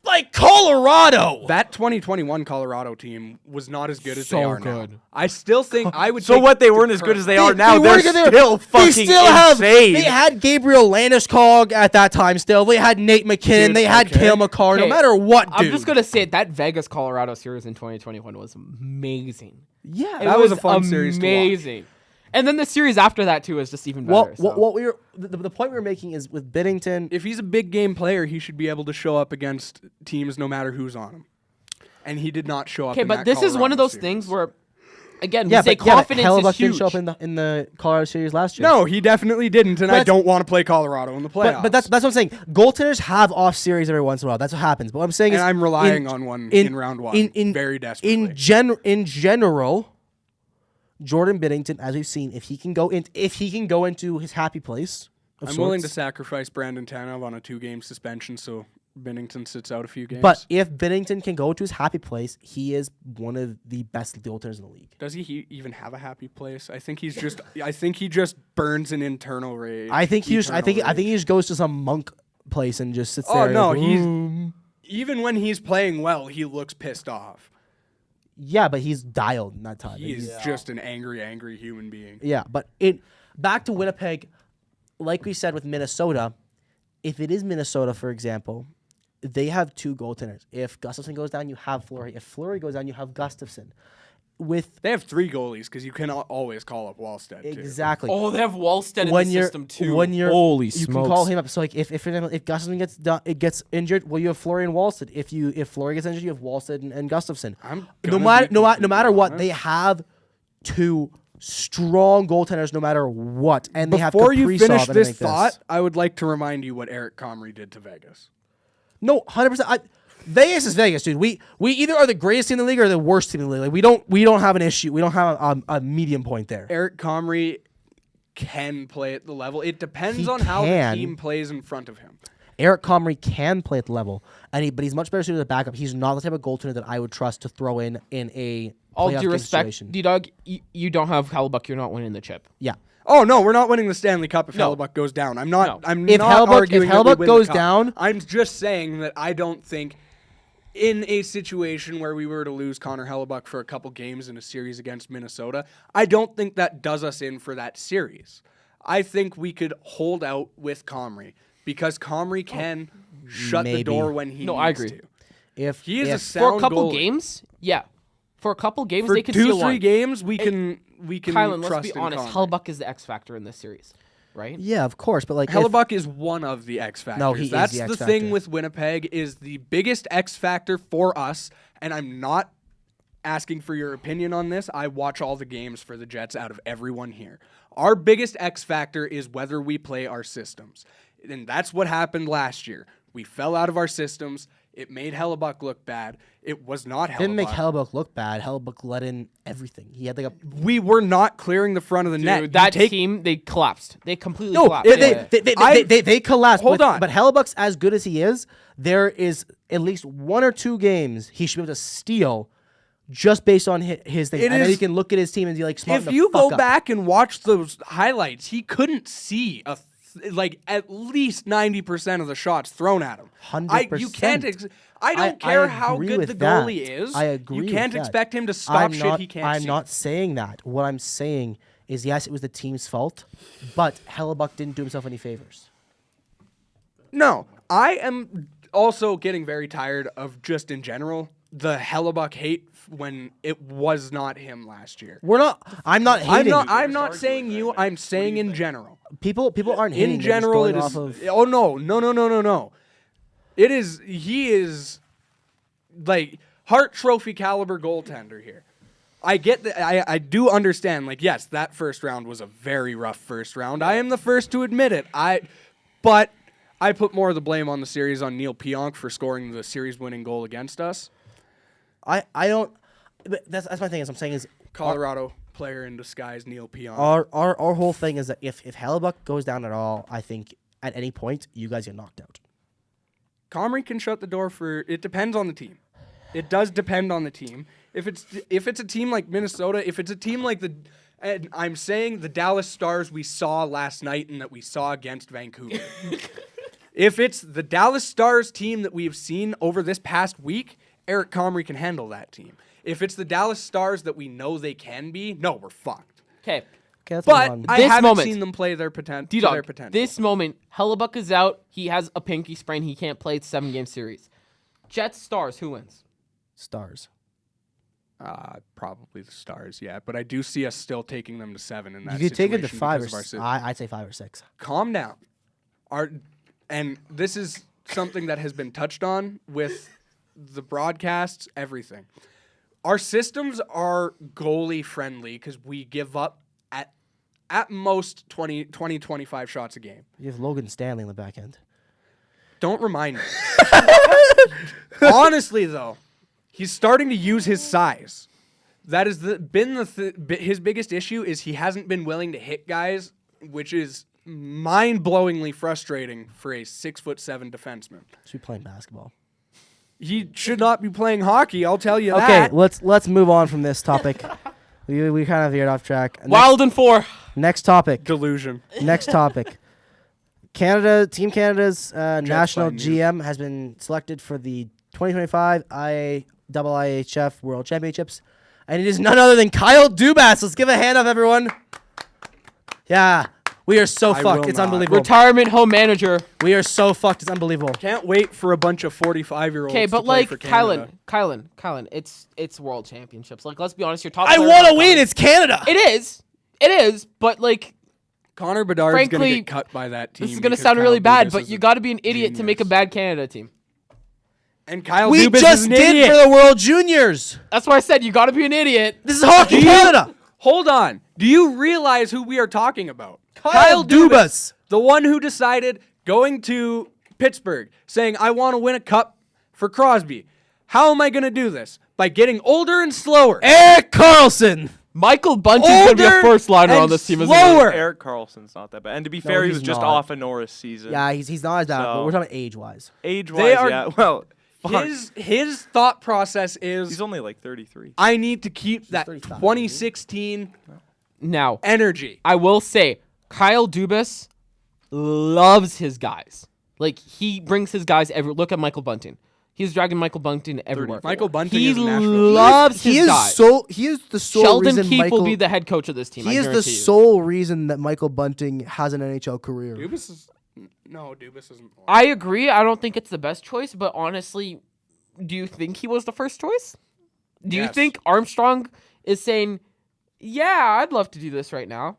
like Colorado. That 2021 Colorado team was not as good as they are now. good. I still think I would. So take what? They the weren't as good as they They- are now. they They're weren't good. still fucking insane. They had Gabriel Landeskog at that time still. They had Nate McKinnon. Dude, they had okay. Cale Makar. No Okay, matter what, dude. I'm just gonna say it, that Vegas Colorado series in 2021 was amazing. Yeah. It That was a fun series to watch. amazing. And then the series after that too is just even better. What we were the point we were making is with Binnington. If he's a big game player, he should be able to show up against teams no matter who's on him. And he did not show up. Okay, in but that this is one of Colorado those series. things where, again, Yeah, we say but confidence Hellebuck is huge. didn't show up in the Colorado series last year. No, he definitely didn't, and I But- don't want to play Colorado in the playoffs. But that's what I'm saying. Goaltenders have off series every once in a while. That's what happens. But what I'm saying and is I'm relying on one in round 1 very desperately. In general, Jordan Binnington, as we've seen, if he can go into his happy place, I'm willing to sacrifice Brandon Tanev on a 2-game suspension so Binnington sits out a few games. But if Binnington can go to his happy place, he is one of the best goaltenders in the league. does he even have a happy place? I think he's just. I think he just burns an internal rage. I think he eternal rage. just goes to some monk place and just sits Oh there. no, like, he's even when he's playing well, he looks pissed off. yeah, but he's dialed in that time. He is just an angry human being. Yeah, but back to Winnipeg, like we said with Minnesota, if it is Minnesota, for example, they have 2 goaltenders. If Gustafsson goes down, you have Fleury. If Fleury goes down, you have Gustafsson. They have 3 goalies because you cannot always call up Wallstead. Too. Exactly. Oh, they have Wallstead in the system too. When you're, Holy you smokes. can call him up. So like if Gustafsson gets injured, well, you have Fleury and Wallstead. If Fleury gets injured, you have Wallstead and Gustafsson. No matter what, they have 2 strong goaltenders no matter what, and they have Before you Kaprizov finish and this like thought, I would like to remind you what Eric Comrie did to Vegas. No, 100%. Vegas is Vegas, dude. We either are the greatest team in the league or the worst team in the league. Like we don't have an issue. We don't have a medium point there. Eric Comrie can play at the level. It depends He on how the can. team plays in front of him. Eric Comrie can play at the level, but he's much better suited as a backup. He's not the type of goaltender that I would trust to throw in a All playoff due game respect, situation. D-Dawg, you don't have Hellebuck. You're not winning the chip. Yeah. Oh no, we're not winning the Stanley Cup if No. Hellebuck goes down. I'm not. No. I'm If not Hellebuck- arguing if that we Hellebuck win goes the cup. down- I'm just saying that I don't think, in a situation where we were to lose Connor Hellebuck for a couple games in a series against Minnesota, I don't think that does us in for that series. I think we could hold out with Comrie because Comrie can shut the Maybe. door when he No, needs I agree. to. If He is a if, sound For a couple goalie. games, yeah. For a couple games, For they can steal 2-3 one. games, we can Kylan, trust let's be in honest. Comrie. Hellebuck is the X factor in this series, right? yeah, of course, but like if- Hellebuck is one of the X factors. No, he is That's the X the thing factor. with Winnipeg is the biggest X factor for us, and I'm not asking for your opinion on this. I watch all the games for the Jets out of everyone here. Our biggest X factor is whether we play our systems. And that's what happened last year. We fell out of our systems. It made Hellebuck look bad. It was not Hellebuck. didn't make Hellebuck look bad. Hellebuck let in everything. He had like a We were not clearing the front of the net. Dude, that You take- team, they collapsed. They completely no. collapsed. They collapsed. Hold on. But Hellebuck's as good as he is. There is at least 1 or 2 games he should be able to steal, just based on his thing. It And then is- he can look at his team and be like, "Smart If the you fuck go up." back and watch those highlights, he couldn't see like at least 90% of the shots thrown at him. 100%. You can't. I don't care how agree good with the that. goalie is. I agree. You can't with that. expect him to stop shit not, he can't I'm see. not saying that. What I'm saying is, yes, it was the team's fault, but Hellebuck didn't do himself any favors. No, I am also getting very tired of just in general the Hellebuck hate when it was not him last year. I'm not hating. I'm not saying you. I'm saying in general. People aren't hating. In they're just general, going it is. off of- Oh no! It is. He is like Hart Trophy caliber goaltender here. I get that. I do understand. Like, yes, that first round was a very rough first round. I am the first to admit it. But I put more of the blame on the series on Neil Pionk for scoring the series-winning goal against us. I don't. But that's my thing. Is I'm saying is Colorado player in disguise, Neil Pionk. our whole thing is that if Hellebuck goes down at all, I think at any point you guys get knocked out. Comrie can shut the door for. It depends on the team. It does depend on the team. If it's a team like Minnesota, if it's a team like and I'm saying the Dallas Stars we saw last night and that we saw against Vancouver. If it's the Dallas Stars team that we have seen over this past week, Eric Comrie can handle that team. If it's the Dallas Stars that we know they can be, no, we're fucked. Okay. Let's But move on. I This haven't moment- seen them play their potential. D-Dawg, this moment, Hellebuck is out. He has a pinky sprain. He can't play. It's 7-game series. Jets, Stars, who wins? Stars. Probably the Stars, yeah. But I do see us still taking them to 7 in that You could take it to situation 5 or because of our 6. si- I'd say 5 or 6. Calm down. And this is something that has been touched on with the broadcasts, everything. Our systems are goalie friendly because we give up at most 20, 25 shots a game. You have Logan Stanley in the back end. Don't remind me. Honestly, though, he's starting to use his size. That has his biggest issue is he hasn't been willing to hit guys, which is mind-blowingly frustrating for a 6'7" defenseman. Should be playing basketball. He should not be playing hockey. I'll tell you Okay, that. let's move on from this topic. we kind of veered off track. Wild and 4. Next topic. Delusion. Next topic. Team Canada's national by news. GM has been selected for the 2025 IIHF World Championships, and it is none other than Kyle Dubas. Let's give a hand up, everyone. Yeah, we are so I fucked. will It's not. unbelievable. Retirement home manager. We are so fucked. It's unbelievable. Can't wait for a bunch of 45-year-olds Okay, to but play like for Canada. Kylan, it's World Championships. Like, let's be honest, your top. I players want are to win. coming. It's Canada. It is. But like, Connor Bedard's going to frankly, get cut by that team. this is gonna because sound really Kyle bad, Dubas but is you a got to be an idiot to make a genius. bad Canada team. And Kyle We Dubas is just an did idiot. for the World Juniors. That's why I said you got to be an idiot. This is Hockey Canada. Hold on. Do you realize who we are talking about? Kyle Dubas. The one who decided going to Pittsburgh, saying, I want to win a cup for Crosby. How am I going to do this? By getting older and slower. Eric Carlson. Michael Bunting's gonna be a Older first liner on and this team, isn't slower. he? Eric Carlson's not that bad. And to be fair, he he's was just not. off a Norris season. Yeah, he's not as bad, but So- we're talking age-wise. Age-wise, They are- yeah. Well, fuck. His thought process is, He's only like 33. I need to keep that 35, 2016 Now, energy. I will say, Kyle Dubas loves his guys. Like, he brings his guys look at Michael Bunting. He's dragging Michael Bunting everywhere. Michael Bunting he is a Nashville. loves He his is guys. he is the sole Sheldon reason Keefe Michael, will be the head coach of this team. He I is the guarantee you. sole reason that Michael Bunting has an NHL career. Dubas isn't. I agree. I don't think it's the best choice, but honestly, do you think he was the first choice? Do you Yes. think Armstrong is saying, yeah, I'd love to do this right now?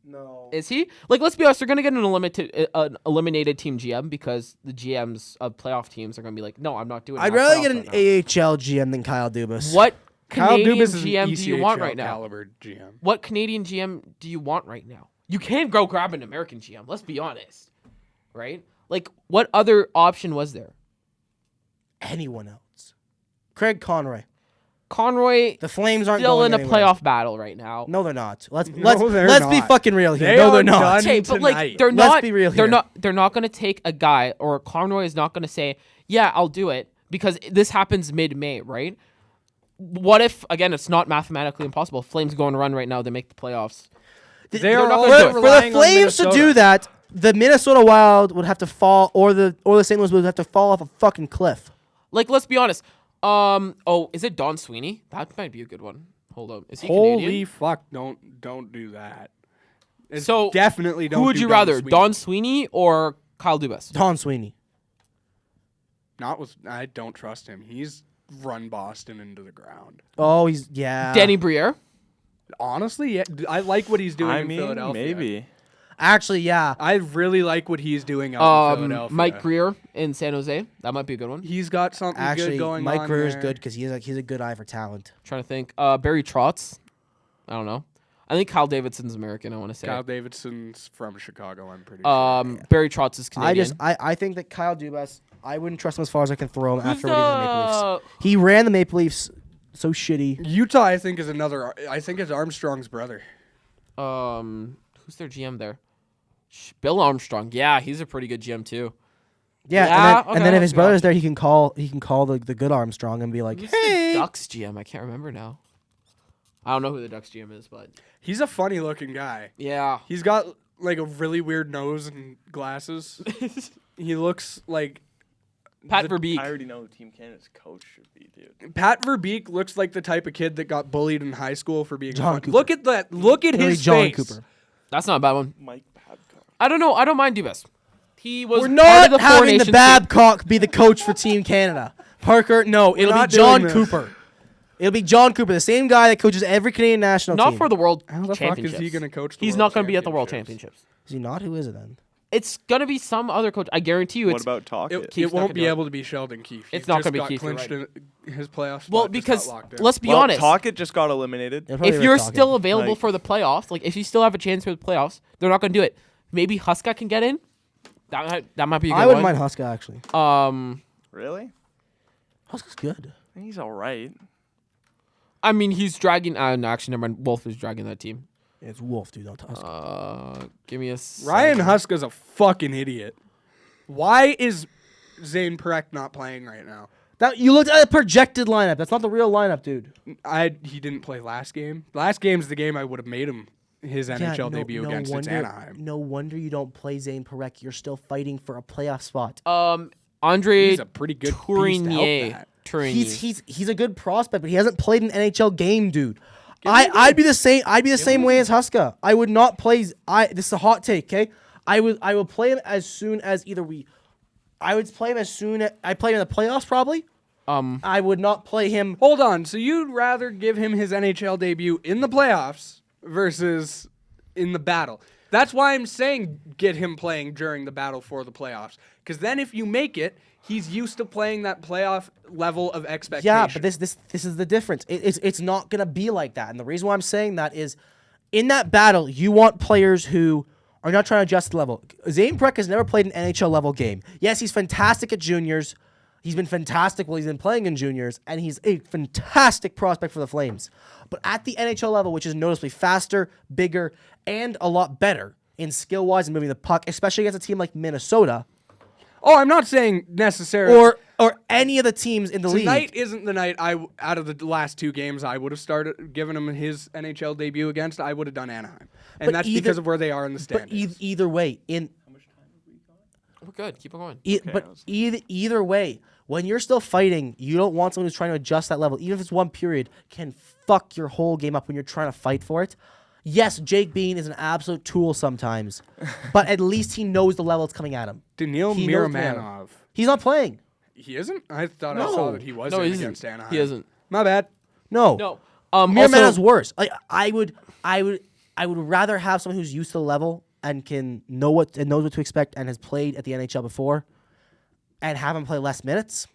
No. Is he? Like, let's be honest, they're going to get an eliminated team GM because the GMs of playoff teams are going to be like, no, I'm not doing I'd my rather playoffs get an right now. AHL GM than Kyle Dubas. What Kyle Canadian Dubas is an GM do you want ECHL right now? caliber GM. What Canadian GM do you want right now? You can't go grab an American GM. Let's be honest. Right? Like, what other option was there? Anyone else? Craig Conroy. Conroy The Flames aren't still going in a anywhere. What if, again, it's not mathematically impossible. Flames go on a run right now. They make the playoffs. They're not all gonna do it. For the relying on Flames to Minnesota. do that, the Minnesota Wild would have to fall, or the St. Louis would have to fall off a fucking cliff. Like, let's be honest. Is it Don Sweeney? That might be a good one. Hold up. Is he Holy Canadian? fuck! Don't do that. It's So, definitely don't. Who would do you Don rather, Sweeney. Don Sweeney or Kyle Dubas? Don Sweeney. Not with. I don't trust him. He's run Boston into the ground. Oh, yeah. Danny Briere? Honestly, yeah, I like what he's doing I in mean, Philadelphia. maybe. Actually, yeah. I really like what he's doing out in Philadelphia. Mike Greer in San Jose. That might be a good one. He's got something Actually, good going Mike on Greer's there. good because he's a good eye for talent. Trying to think. Barry Trotz. I don't know. I think Kyle Davidson's American. I want to say. Kyle Davidson's from Chicago. I'm pretty sure. Barry Trotz is Canadian. I think that Kyle Dubas, I wouldn't trust him as far as I can throw him Who's after what he did in the Maple Leafs. He ran the Maple Leafs so shitty. Utah, I think, is another. I think it's Armstrong's brother. Who's their GM there? Bill Armstrong. Yeah, he's a pretty good GM too. Yeah, Yeah, and then okay. if his brother's there, he can call the good Armstrong and be like, Who's hey. the Ducks GM? I can't remember now. I don't know who the Ducks GM is, but He's a funny looking guy. yeah. He's got like a really weird nose and glasses. He looks like Pat Verbeek. I already know who Team Canada's coach should be, dude. Pat Verbeek looks like the type of kid that got bullied in high school for being John fun. Cooper. Look at that. Look at Really his John face. Cooper. That's not a bad one. Mike Babcock. I don't know. I don't mind Dubas. He was We're part not of the Four having the Nations team. Babcock be the coach for Team Canada. Parker, no, it'll be not John doing this. Cooper. It'll be John Cooper, the same guy that coaches every Canadian national Not team. for the World How the fuck Championships. is he going to coach the He's World not going to be at the World Championships? Championships. Is he not? Who is it then? It's going to be some other coach. I guarantee you. What It's about Talkett? Keith's It not won't gonna be do it. able to be Sheldon Keefe. It's He not just gonna be got Keefe, you're clinched in his playoff spot. well just because got locked in. let's be Well, honest. Talkett just got eliminated. It'll probably If be you're Talkett. still available Like- for the playoffs, like if you still have a chance for the playoffs, they're not going to do it. Maybe Huska can get in. That might be a good I wouldn't one. mind Huska actually. Really? Huska's good. He's all right. I mean, he's dragging. No, actually, never mind. Wolf is dragging that team. It's Wolf, dude, not Huska. Give me a Ryan second. Huska's a fucking idiot. Why is Zane Parekh not playing right now? That you looked at a projected lineup. That's not the real lineup, dude. He didn't play last game. Last game's the game I would have made him his NHL debut against Anaheim. No wonder you don't play Zane Parekh. You're still fighting for a playoff spot. Andre He's a pretty good piece to help Tourigny. that. Tourigny. He's a good prospect, but he hasn't played an NHL game, dude. I'd be the same. I'd be the same way as Huska. I would not play. This is a hot take, okay? I will play him as soon as either we. I would play him as soon as I play him in the playoffs, probably. I would not play him. Hold on. So you'd rather give him his NHL debut in the playoffs versus in the battle? That's why I'm saying get him playing during the battle for the playoffs. Because then if you make it, he's used to playing that playoff level of expectation. Yeah, but this is the difference. It's not gonna be like that, and the reason why I'm saying that is, in that battle, you want players who are not trying to adjust the level. Zane Parekh has never played an NHL level game. Yes, he's fantastic at juniors. He's been fantastic while he's been playing in juniors, and he's a fantastic prospect for the Flames. But at the NHL level, which is noticeably faster, bigger, and a lot better in skill-wise and moving the puck, especially against a team like Minnesota, Oh, I'm not saying necessarily. or any of the teams in the league. Tonight isn't the night out of the last two games I would have started given him his NHL debut against. I would have done Anaheim, and But that's either- because of where they are in the But standings. either way, We're good. Keep it going. Either way, when you're still fighting, you don't want someone who's trying to adjust that level, even if it's one period, can fuck your whole game up when you're trying to fight for it. Yes, Jake Bean is an absolute tool sometimes, but at least he knows the level it's coming at him. Daniil He knows Miramanov. He's not playing. He isn't? I thought I saw that he was No, he against isn't. Anaheim. He isn't. My bad. No. No. Miramanov's Also, worse. Like I would rather have someone who's used to the level and knows what to expect and has played at the NHL before, and have him play less minutes,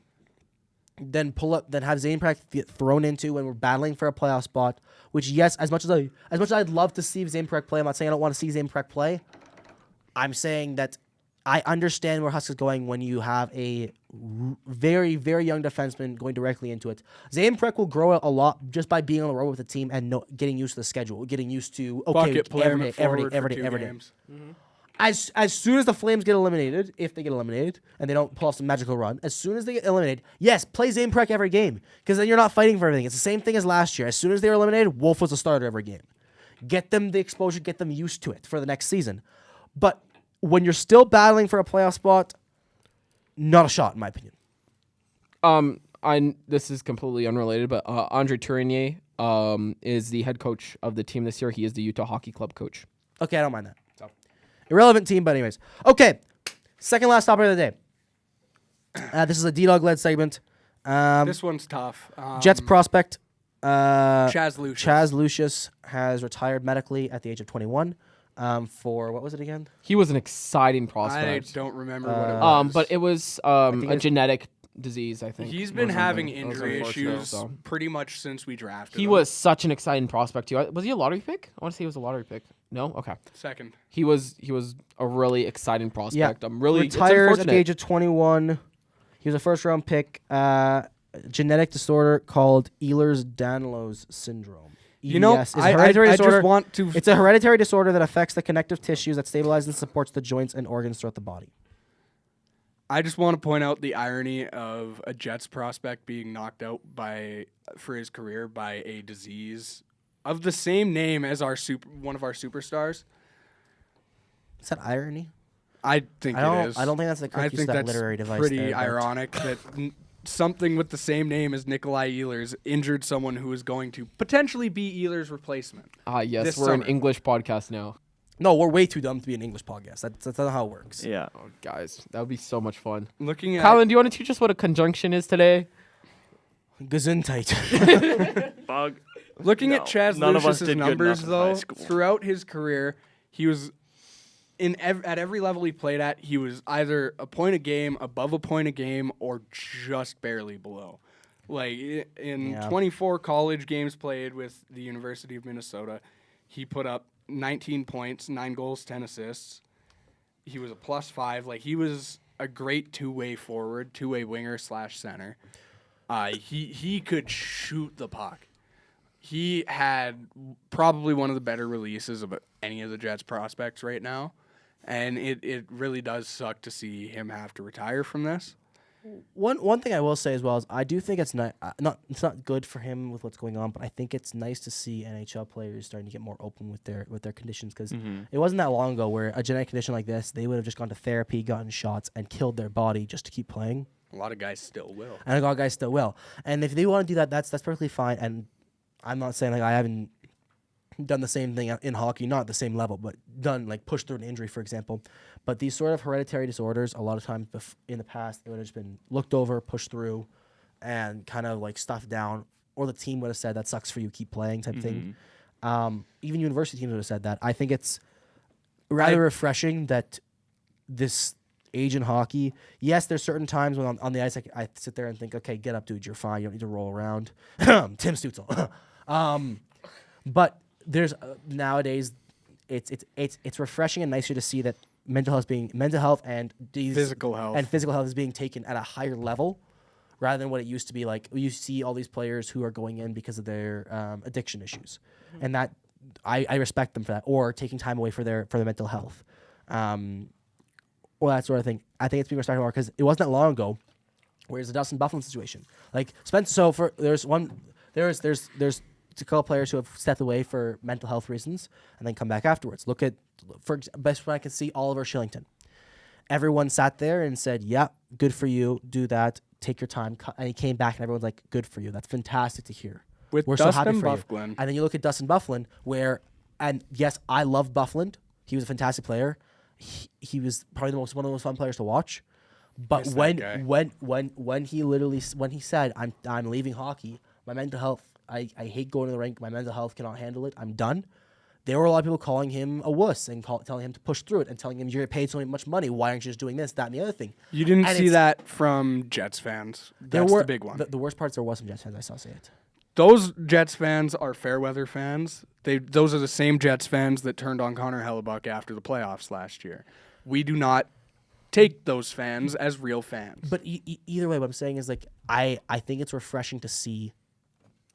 than have Zane Parekh get thrown into when we're battling for a playoff spot. Which, yes, as much as I'd love to see Zane Parekh play, I'm not saying I don't want to see Zane Parekh play. I'm saying that I understand where Husk is going when you have a very, very young defenseman going directly into it. Zane Parekh will grow a lot just by being on the road with the team and getting used to the schedule, getting used to Bucket play him every at day, forward every for day, two every day. games. As soon as the Flames get eliminated, if they get eliminated, and they don't pull off some magical run, as soon as they get eliminated, yes, play Zane Parekh every game, because then you're not fighting for everything. It's the same thing as last year. As soon as they were eliminated, Wolf was the starter every game. Get them the exposure, get them used to it for the next season. But when you're still battling for a playoff spot, not a shot, in my opinion. This is completely unrelated, but Andre Tourigny is the head coach of the team this year. He is the Utah Hockey Club coach. Okay, I don't mind that. So, irrelevant team, but anyways. Okay, second last topic of the day. This is a D-Dawg led segment. This one's tough. Jets prospect Chaz Lucius. Chaz Lucius has retired medically at the age of 21. for what was it again? He was an exciting I prospect. don't remember what it was. But it was think a it's- genetic disease, I think. He's been or having something. It was injury unfortunate, issues so. pretty much since we drafted He him. was such an exciting prospect too. Was he a lottery pick? I want to say he was a lottery pick. No, okay. Second. He was a really exciting prospect. I'm really it's retires at the unfortunate. age of 21. He was a first-round pick. Genetic disorder called Ehlers-Danlos syndrome. You know, EDS is a hereditary I disorder. just want to. It's a hereditary disorder that affects the connective tissues that stabilize and supports the joints and organs throughout the body. I just want to point out the irony of a Jets prospect being knocked out for his career by a disease of the same name as one of our superstars. Is that irony? I think it is. I don't think that's the I correct use of think that that's literary device. pretty there, but- ironic that something with the same name as Nikolai Ehlers injured someone who is going to potentially be Ehlers' replacement. Yes, this we're an summer. English podcast now. No, we're way too dumb to be an English podcast. That's not how it works. Yeah. Oh, guys, that would be so much fun. Looking at Kylan, do you want to teach us what a conjunction is today? Gesundheit. Bug. Looking No, at Chaz none of us Lucius's did good numbers, enough in high though, school. throughout his career, he was at every level he played at, he was either a point a game, above a point a game, or just barely below. Like in Yeah. 24 college games played with the University of Minnesota, he put up 19 points, 9 goals, 10 assists. He was a +5. Like he was a great two-way forward, two-way winger / center. He could shoot the puck. He had probably one of the better releases of any of the Jets prospects right now. And it really does suck to see him have to retire from this. One thing I will say as well is I do think it's not good for him with what's going on, but I think it's nice to see NHL players starting to get more open with their conditions because it wasn't that long ago where a genetic condition like this they would have just gone to therapy, gotten shots, and killed their body just to keep playing. A lot of guys still will. And a lot of guys still will. And if they want to do that, that's perfectly fine. And I'm not saying like I haven't done the same thing in hockey, not at the same level, but done like pushed through an injury, for example. But these sort of hereditary disorders, a lot of times in the past, it would have just been looked over, pushed through, and kind of like stuffed down. Or the team would have said, that sucks for you, keep playing type thing. Even university teams would have said that. I think it's rather refreshing that this age in hockey, yes, there's certain times when on the ice I sit there and think, okay, get up, dude, you're fine. You don't need to roll around. Tim Stutzel. But there's nowadays, it's refreshing and nicer to see that mental health and Physical health is being taken at a higher level, rather than what it used to be. Like you see all these players who are going in because of their addiction issues, and that I respect them for that, or taking time away for their mental health, or that sort of thing. I think it's being respected more because it wasn't that long ago. Where's the Dustin Byfuglien situation? Like Spence. So there's a couple players who have stepped away for mental health reasons and then come back afterwards. Look at, best one I can see, Oliver Shillington. Everyone sat there and said, yeah, good for you, do that, take your time. And he came back and everyone's like, good for you. That's fantastic to hear. With We're Dustin so happy for Byfuglien. you. And then you look at Dustin Byfuglien and yes, I love Byfuglien. He was a fantastic player. He was probably one of the most fun players to watch. But Miss when he said, I'm leaving hockey, my mental health, I hate going to the rink. My mental health cannot handle it. I'm done. There were a lot of people calling him a wuss and telling him to push through it and telling him you're paid so much money. Why aren't you just doing this, that, and the other thing? You didn't And see it's- that from Jets fans. That's the big one. The worst part is there was some Jets fans I saw say it. Those Jets fans are fair weather fans. Those are the same Jets fans that turned on Connor Hellebuck after the playoffs last year. We do not take those fans as real fans. But either way, what I'm saying is like I think it's refreshing to see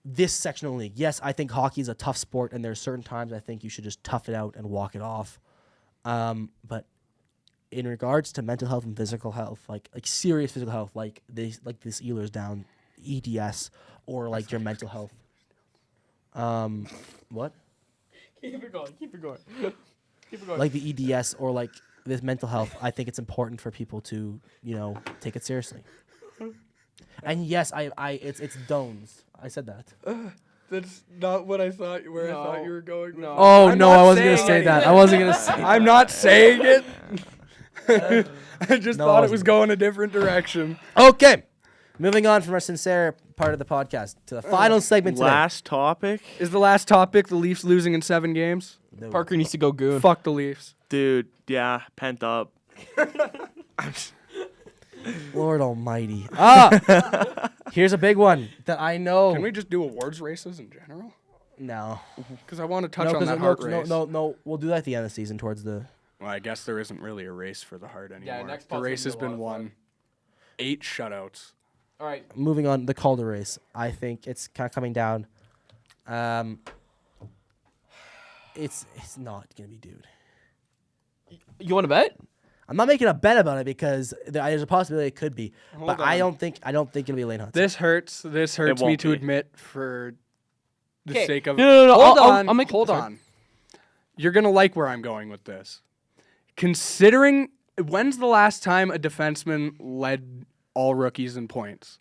this section of the league. Yes, I think hockey is a tough sport, and there's certain times I think you should just tough it out and walk it off. But in regards to mental health and physical health, like serious physical health, like this Ehlers down, EDS, or like your mental health. What? Keep it going. Keep it going. Like the EDS or like this mental health, I think it's important for people to, take it seriously. And yes, it's Dones. I said that. That's not what I thought. I thought you were going. No. Oh I'm no, not I wasn't gonna saying say that. anything. I wasn't gonna say. I'm not saying it. I just No, I thought it wasn't. was going a different direction. Okay. Moving on from our sincere part of the podcast to the final segment today. Last topic, Is the last topic the Leafs losing in 7 games? Parker needs to go goon. Fuck the Leafs. dude. Yeah, pent up. Lord almighty. Here's a big one that I know. Can we just do awards races in general? No. Because I want to touch on 'cause that heart race. No. We'll do that at the end of the season towards the... Well, I guess there isn't really a race for the heart anymore. next the pod's race gonna has be a lot been of won. 8 shutouts. All right. Moving on, the Calder race. I think it's kind of coming down. It's not going to be dude. You want to bet? I'm not making a bet about it because there's a possibility it could be, but on. I don't think it'll be Lane Hudson. This hurts. This hurts me won't to be. admit for the 'Kay. sake of. No. Hold I'll on. make hold sorry. on. You're gonna like where I'm going with this. Considering when's the last time a defenseman led all rookies in points?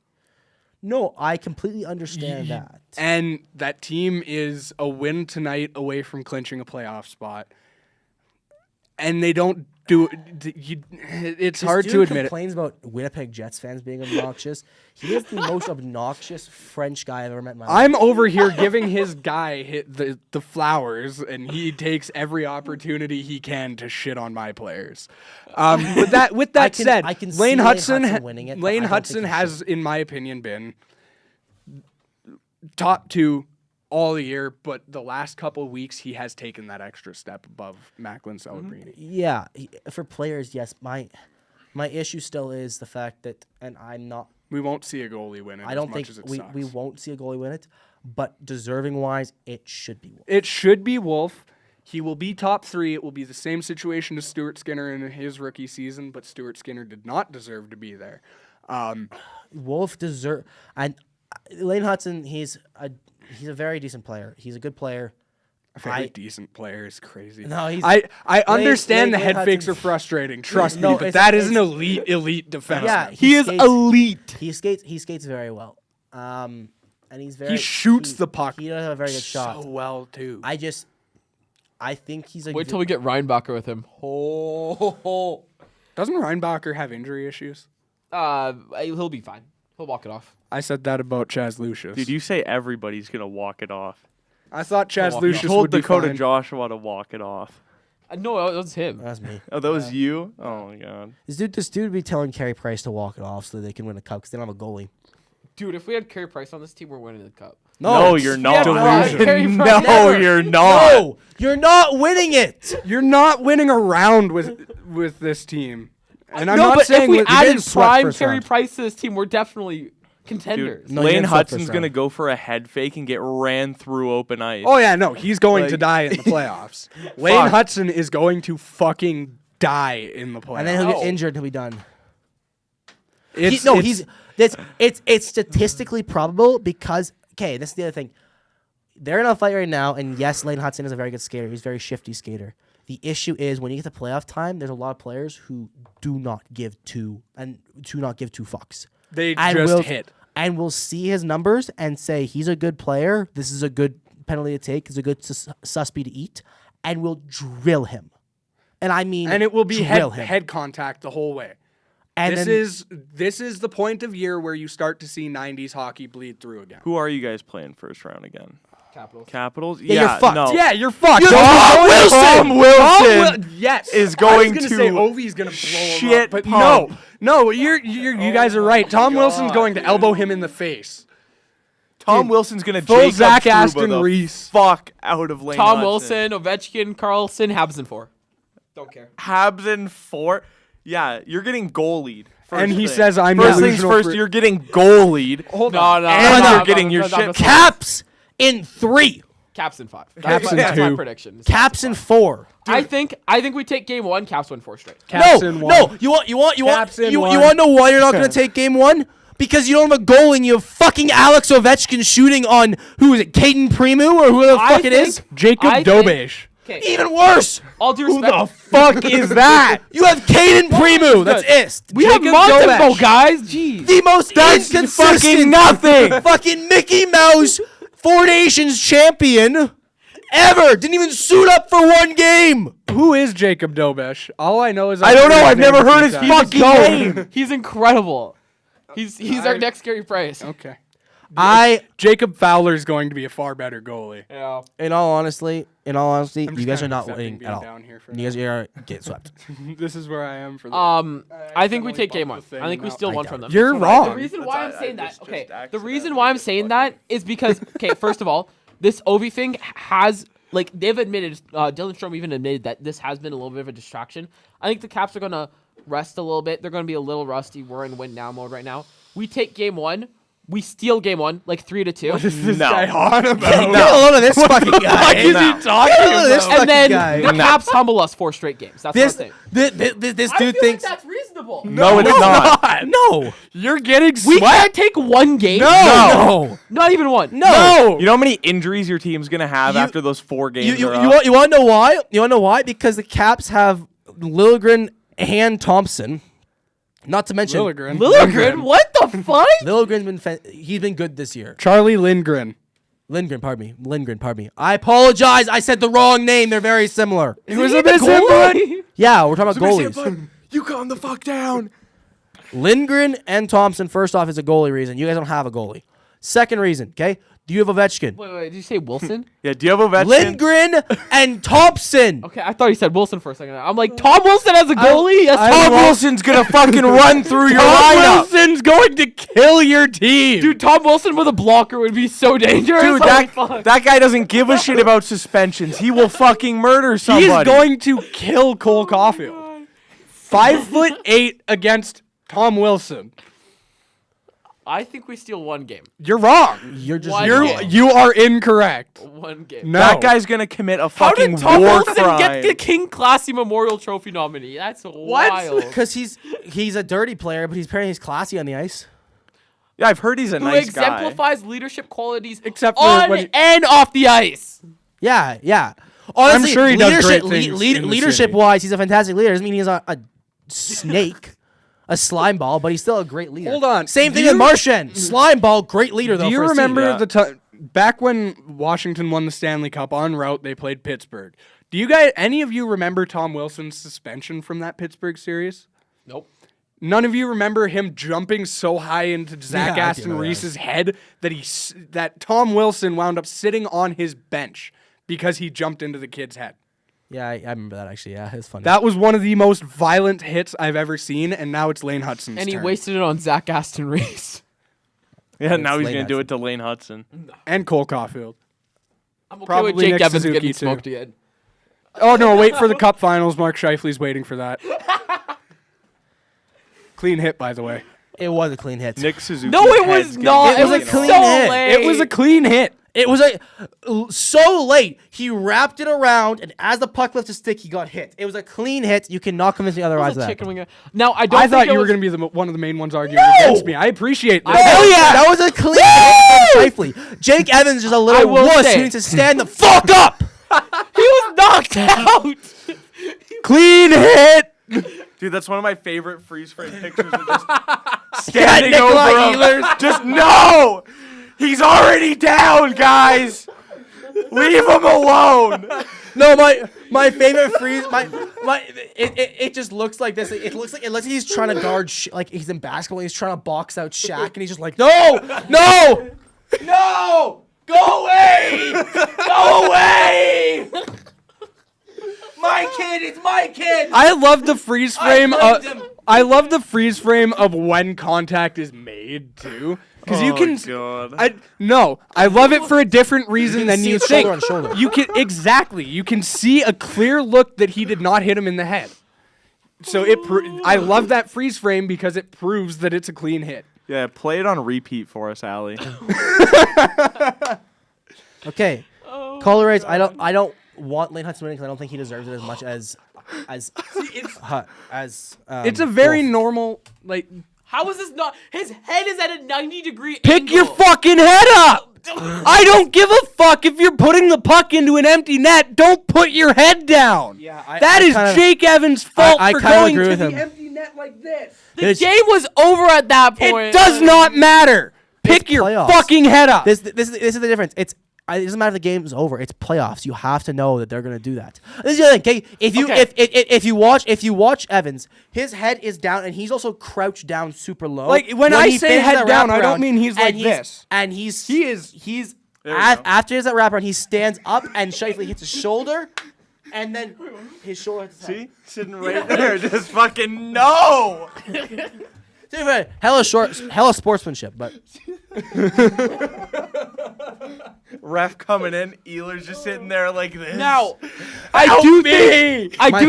No, I completely understand that. And that team is a win tonight away from clinching a playoff spot. And they don't do it. It's This hard dude to admit it. complains about Winnipeg Jets fans being obnoxious. He is the most obnoxious French guy I've ever met in my life. I'm over here giving his guy the flowers, and he takes every opportunity he can to shit on my players. With that said, I can see Lane Lane Hudson, Hudson winning it, but I Lane don't Hudson think he has, in my opinion, been top 2 all year, but the last couple of weeks he has taken that extra step above Macklin Celebrini. Yeah, for players, yes. My issue still is the fact that, and I'm not. We won't see a goalie win it. I don't as think much as it we sucks. won't see a goalie win it, but deserving wise, it should be. It should be Wolf. He will be top 3. It will be the same situation as Stuart Skinner in his rookie season, but Stuart Skinner did not deserve to be there. Wolf deserve, and Lane Hudson. He's a very decent player. He's a good player. A very decent player is crazy. No, he's- I understand Lane the head fakes Hudson- are frustrating. Trust No, me, but it's- that is an it's- elite defenseman. Yeah, He is skates- elite. He skates very well. And he's very. He shoots the puck He does have a very good shot. so well too. I think he's a. Wait till we get Reinbacher with him. Oh. Doesn't Reinbacher have injury issues? He'll be fine. He'll walk it off. I said that about Chaz Lucius. Dude, you say everybody's gonna walk it off. I thought Chaz walk it Lucius off. Told would be Dakota fine. Joshua to walk it off. No, that was him. That's me. Oh, that was you? Oh my god. This dude would be telling Carey Price to walk it off so they can win a cup because they don't have a goalie. Dude, if we had Carey Price on this team, we're winning the cup. No, you're not. Carey Price. No, Never. you're not. No, you're not winning it. You're not winning a round with this team. And I'm no, not but saying if we with- didn't added sweat prime first Carey round. Price to this team, we're definitely contenders. No, you Lane didn't sweat Hudson's first gonna round. go for a head fake and get ran through open ice. Oh yeah, no, he's going to Like- die in the playoffs. Lane Fuck. Hudson is going to fucking die in the playoffs. And then he'll No. get injured and he'll be done. It's- It's statistically probable because this is the other thing. They're in a fight right now, and yes, Lane Hudson is a very good skater. He's a very shifty skater. The issue is when you get to playoff time, there's a lot of players who do not give two fucks. They And just we'll- hit. And we'll see his numbers and say he's a good player. This is a good penalty to take. It's a good suspy to eat, and we'll drill him. And I mean, And it will be drill him. head contact the whole way. And This then- is the point of year where you start to see 90s hockey bleed through again. Who are you guys playing first round again? Capitals. Capitals? Yeah, you're fucked. No. Yeah, you're fucked. Tom Wilson Yes, is I going was gonna to say Ovi's gonna blow him shit up, but pump. no, you guys are right. Tom Wilson's going to elbow him in the face. Tom Wilson's gonna full Jacob Zach Trouba Aston the Reese. fuck out of Lane Tom Hudson. Wilson, Ovechkin, Carlson, Habsen 4. Don't care. Habsen 4. Yeah, you're getting goalied. First And he thing. says, I'm first things delusional first. for- You're getting goalied. Hold No, on. no, And no, you're no, getting no, your no, no, shit no, Caps in 3. Caps in 5. Caps in That's my 2. prediction. Caps in 4. I think we take game 1. Caps win 4 straight. Caps No, in 1. no. You want Caps in you 1. want to know why you're not going to take game 1? Because you don't have a goal and you have fucking Alex Ovechkin shooting on who is it, Caden Premu or who the fuck it is? Jacob I think- Dobesh. Okay. Even worse. All due Who respect. the fuck is that? You have Caden Premu. That's it. We have Jacob Montembeau, Dobesh. guys. Jeez. The most inconsistent fucking nothing. fucking Mickey Mouse Four Nations champion ever. Didn't even suit up for one game. Who is Jacob Dobesh? All I know is I don't know. I've never heard his fucking fucking name. He's incredible. He's our next Carey Price. Okay. I, Jacob Fowler is going to be a far better goalie. Yeah. in all honesty, I'm you just guys are kinda not accepting winning being at all. down here for You guys are getting swept. This is where I am for the. I think we accidentally take game bumped one. the I think we thing steal out. one I from them. You're The wrong. reason why I'm That's- saying I that, just okay, the accidentally reason why I'm just saying fucking- that is because, okay, first of all, this Ovi thing has, like, they've admitted, Dylan Strome even admitted that this has been a little bit of a distraction. I think the Caps are going to rest a little bit. They're going to be a little rusty. We're in win now mode right now. We take game one. We steal game one, like 3-2. What is this No. guy on about? Get a load of this fucking guy. What is he talking Get a load of this about? And then fucking the guy. Caps humble us 4 straight games. That's This, what I'm saying. this I dude feel thinks. like that's reasonable. No, it's not. No. You're getting We swept. can't take one game. No. Not even one. No. You know how many injuries your team's gonna have You- after those 4 games? You are up? want to know why? You want to know why? Because the Caps have Liljegren and Thompson. Not to mention Liljegren. Liljegren? What the fuck? Liljegren's he's been good this year. Charlie Lindgren. Lindgren, pardon me. I apologize. I said the wrong name. They're very similar. It was he a the missing goalie? one. Yeah, we're talking about goalies. You calm the fuck down. Lindgren and Thompson, first off, is a goalie reason. You guys don't have a goalie. Second reason, okay? Do you have Ovechkin? Wait, did you say Wilson? Yeah, do you have Ovechkin? Lindgren and Thompson. Okay, I thought he said Wilson for a second. I'm like, Tom Wilson as a goalie? Yes, Tom Wilson's gonna fucking run through your Tom lineup. Wilson's going to kill your team. Dude, Tom Wilson with a blocker would be so dangerous. Dude, Holy fuck. that guy doesn't give a shit about suspensions. He will fucking murder somebody. He's going to kill Cole Caulfield. 5'8" against Tom Wilson. I think we steal one game. You're wrong. You're just One wrong. game. You are incorrect. One game. No. That guy's gonna commit a How fucking did Tom war Wilson crime. get the King Classy Memorial Trophy nominee? That's wild. Because he's a dirty player, but he's classy on the ice. Yeah, I've heard he's a Who nice guy. exemplifies leadership qualities Except for on when he- and off the ice. Yeah. Honestly, sure he does great things in the leadership city. wise, he's a fantastic leader. Doesn't mean he's a snake, a slime ball, but he's still a great leader. Hold on. Same Do thing with you- Marchand. Slime ball, great leader though. Do you for his team. remember Yeah. the time back when Washington won the Stanley Cup en route? They played Pittsburgh. Do you guys, any of you, remember Tom Wilson's suspension from that Pittsburgh series? Nope. None of you remember him jumping so high into Zach Yeah, I do Aston know that. Reese's head that Tom Wilson wound up sitting on his bench because he jumped into the kid's head. Yeah, I remember that actually. Yeah, it's funny. That was one of the most violent hits I've ever seen, and now it's Lane Hudson's And he turn. wasted it on Zach Aston Reese. Yeah, now he's Lane gonna do Hudson. it to Lane Hudson. And Cole Caulfield. I'm okay Probably with Jake Nick Evans Suzuki, getting too. smoked again. Oh no! Wait for the Cup Finals. Mark Scheifele's waiting for that. Clean hit, by the way. it was a clean hit. Nick Suzuki. No, it was not. It was a so clean hit. late. It was a clean hit. It was so late. He wrapped it around, and as the puck left his stick, he got hit. It was a clean hit. You cannot convince me It otherwise was of a that. chicken wing. Now, I don't I think thought it you were was- going to be one of the main ones arguing against me. I appreciate that. Hell yeah! That was a clean hit from Scheifele. Jake Evans is just a I little will wuss say- who needs to stand the fuck up. He was knocked out. Clean hit. Dude, that's one of my favorite freeze frame pictures of just standing Nikolai over him. Just no! He's already down, guys! Leave him alone! No, my favorite freeze. It just looks like this. It looks like he's trying to guard. Like he's in basketball. He's trying to box out Shaq, and he's just like, no, go away, go away. My kid, it's my kid. I love the freeze frame. loved him. I love the freeze frame of when contact is made too, because you can. God. I love it for a different reason than see you it think. shoulder on shoulder. You can exactly. You can see a clear look that he did not hit him in the head. So I love that freeze frame because it proves that it's a clean hit. Yeah, play it on repeat for us, Allie. Okay, Calder rates. I don't want Lane Hudson winning because I don't think he deserves it as much as It's a very Wolf. normal like. How is this not? His head is at a 90-degree Pick angle. your fucking head up! I don't give a fuck if you're putting the puck into an empty net. Don't put your head down. Yeah, That is Jake Evans' fault I for kinda going agree to with the him. empty net like this. The game was over at that point. It does not matter. Pick your playoffs. fucking head up. This is the difference. It's It doesn't matter if the game's over. It's playoffs. You have to know that they're gonna do that. This is the other thing. Okay, if you watch Evans, his head is down and he's also crouched down super low. Like when I he say finishes head that down, I wraparound, don't mean he's like and this. And he's There we go. after his that wraparound, he stands up and Scheifele hits his shoulder, and then his shoulder hits his head. See? Sitting right there. Just fucking no! Hella sportsmanship, but Ref coming in. Ehlers just sitting there like this. Now, I do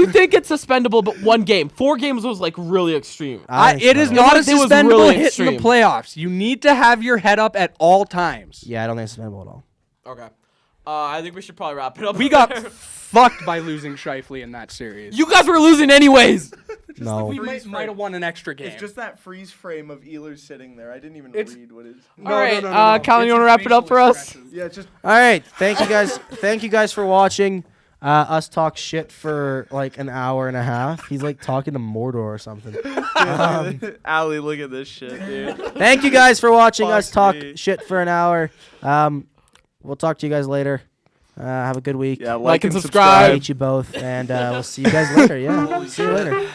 think it's suspendable, but 1 game. 4 games was like really extreme. It is It not a was really suspendable hit in extreme. the playoffs. You need to have your head up at all times. yeah, I don't think it's suspendable at all. Okay. I think we should probably wrap it up. We got fucked by losing Scheifele in that series. You guys were losing anyways. No. We might have won an extra game. It's just that freeze frame of Ehlers sitting there. I didn't even read what it is. All right, Kylan, you want to wrap it up for us? Yeah, it's just All right, thank you guys. Thank you guys for watching us talk shit for like an hour and a half. He's like talking to Mordor or something. Allie, look at this shit, dude. Thank you guys for watching us Fuck talk me. shit for an hour. We'll talk to you guys later. Have a good week. Yeah, Like and I subscribe. hate you both, and we'll see you guys later. Yeah, see you later.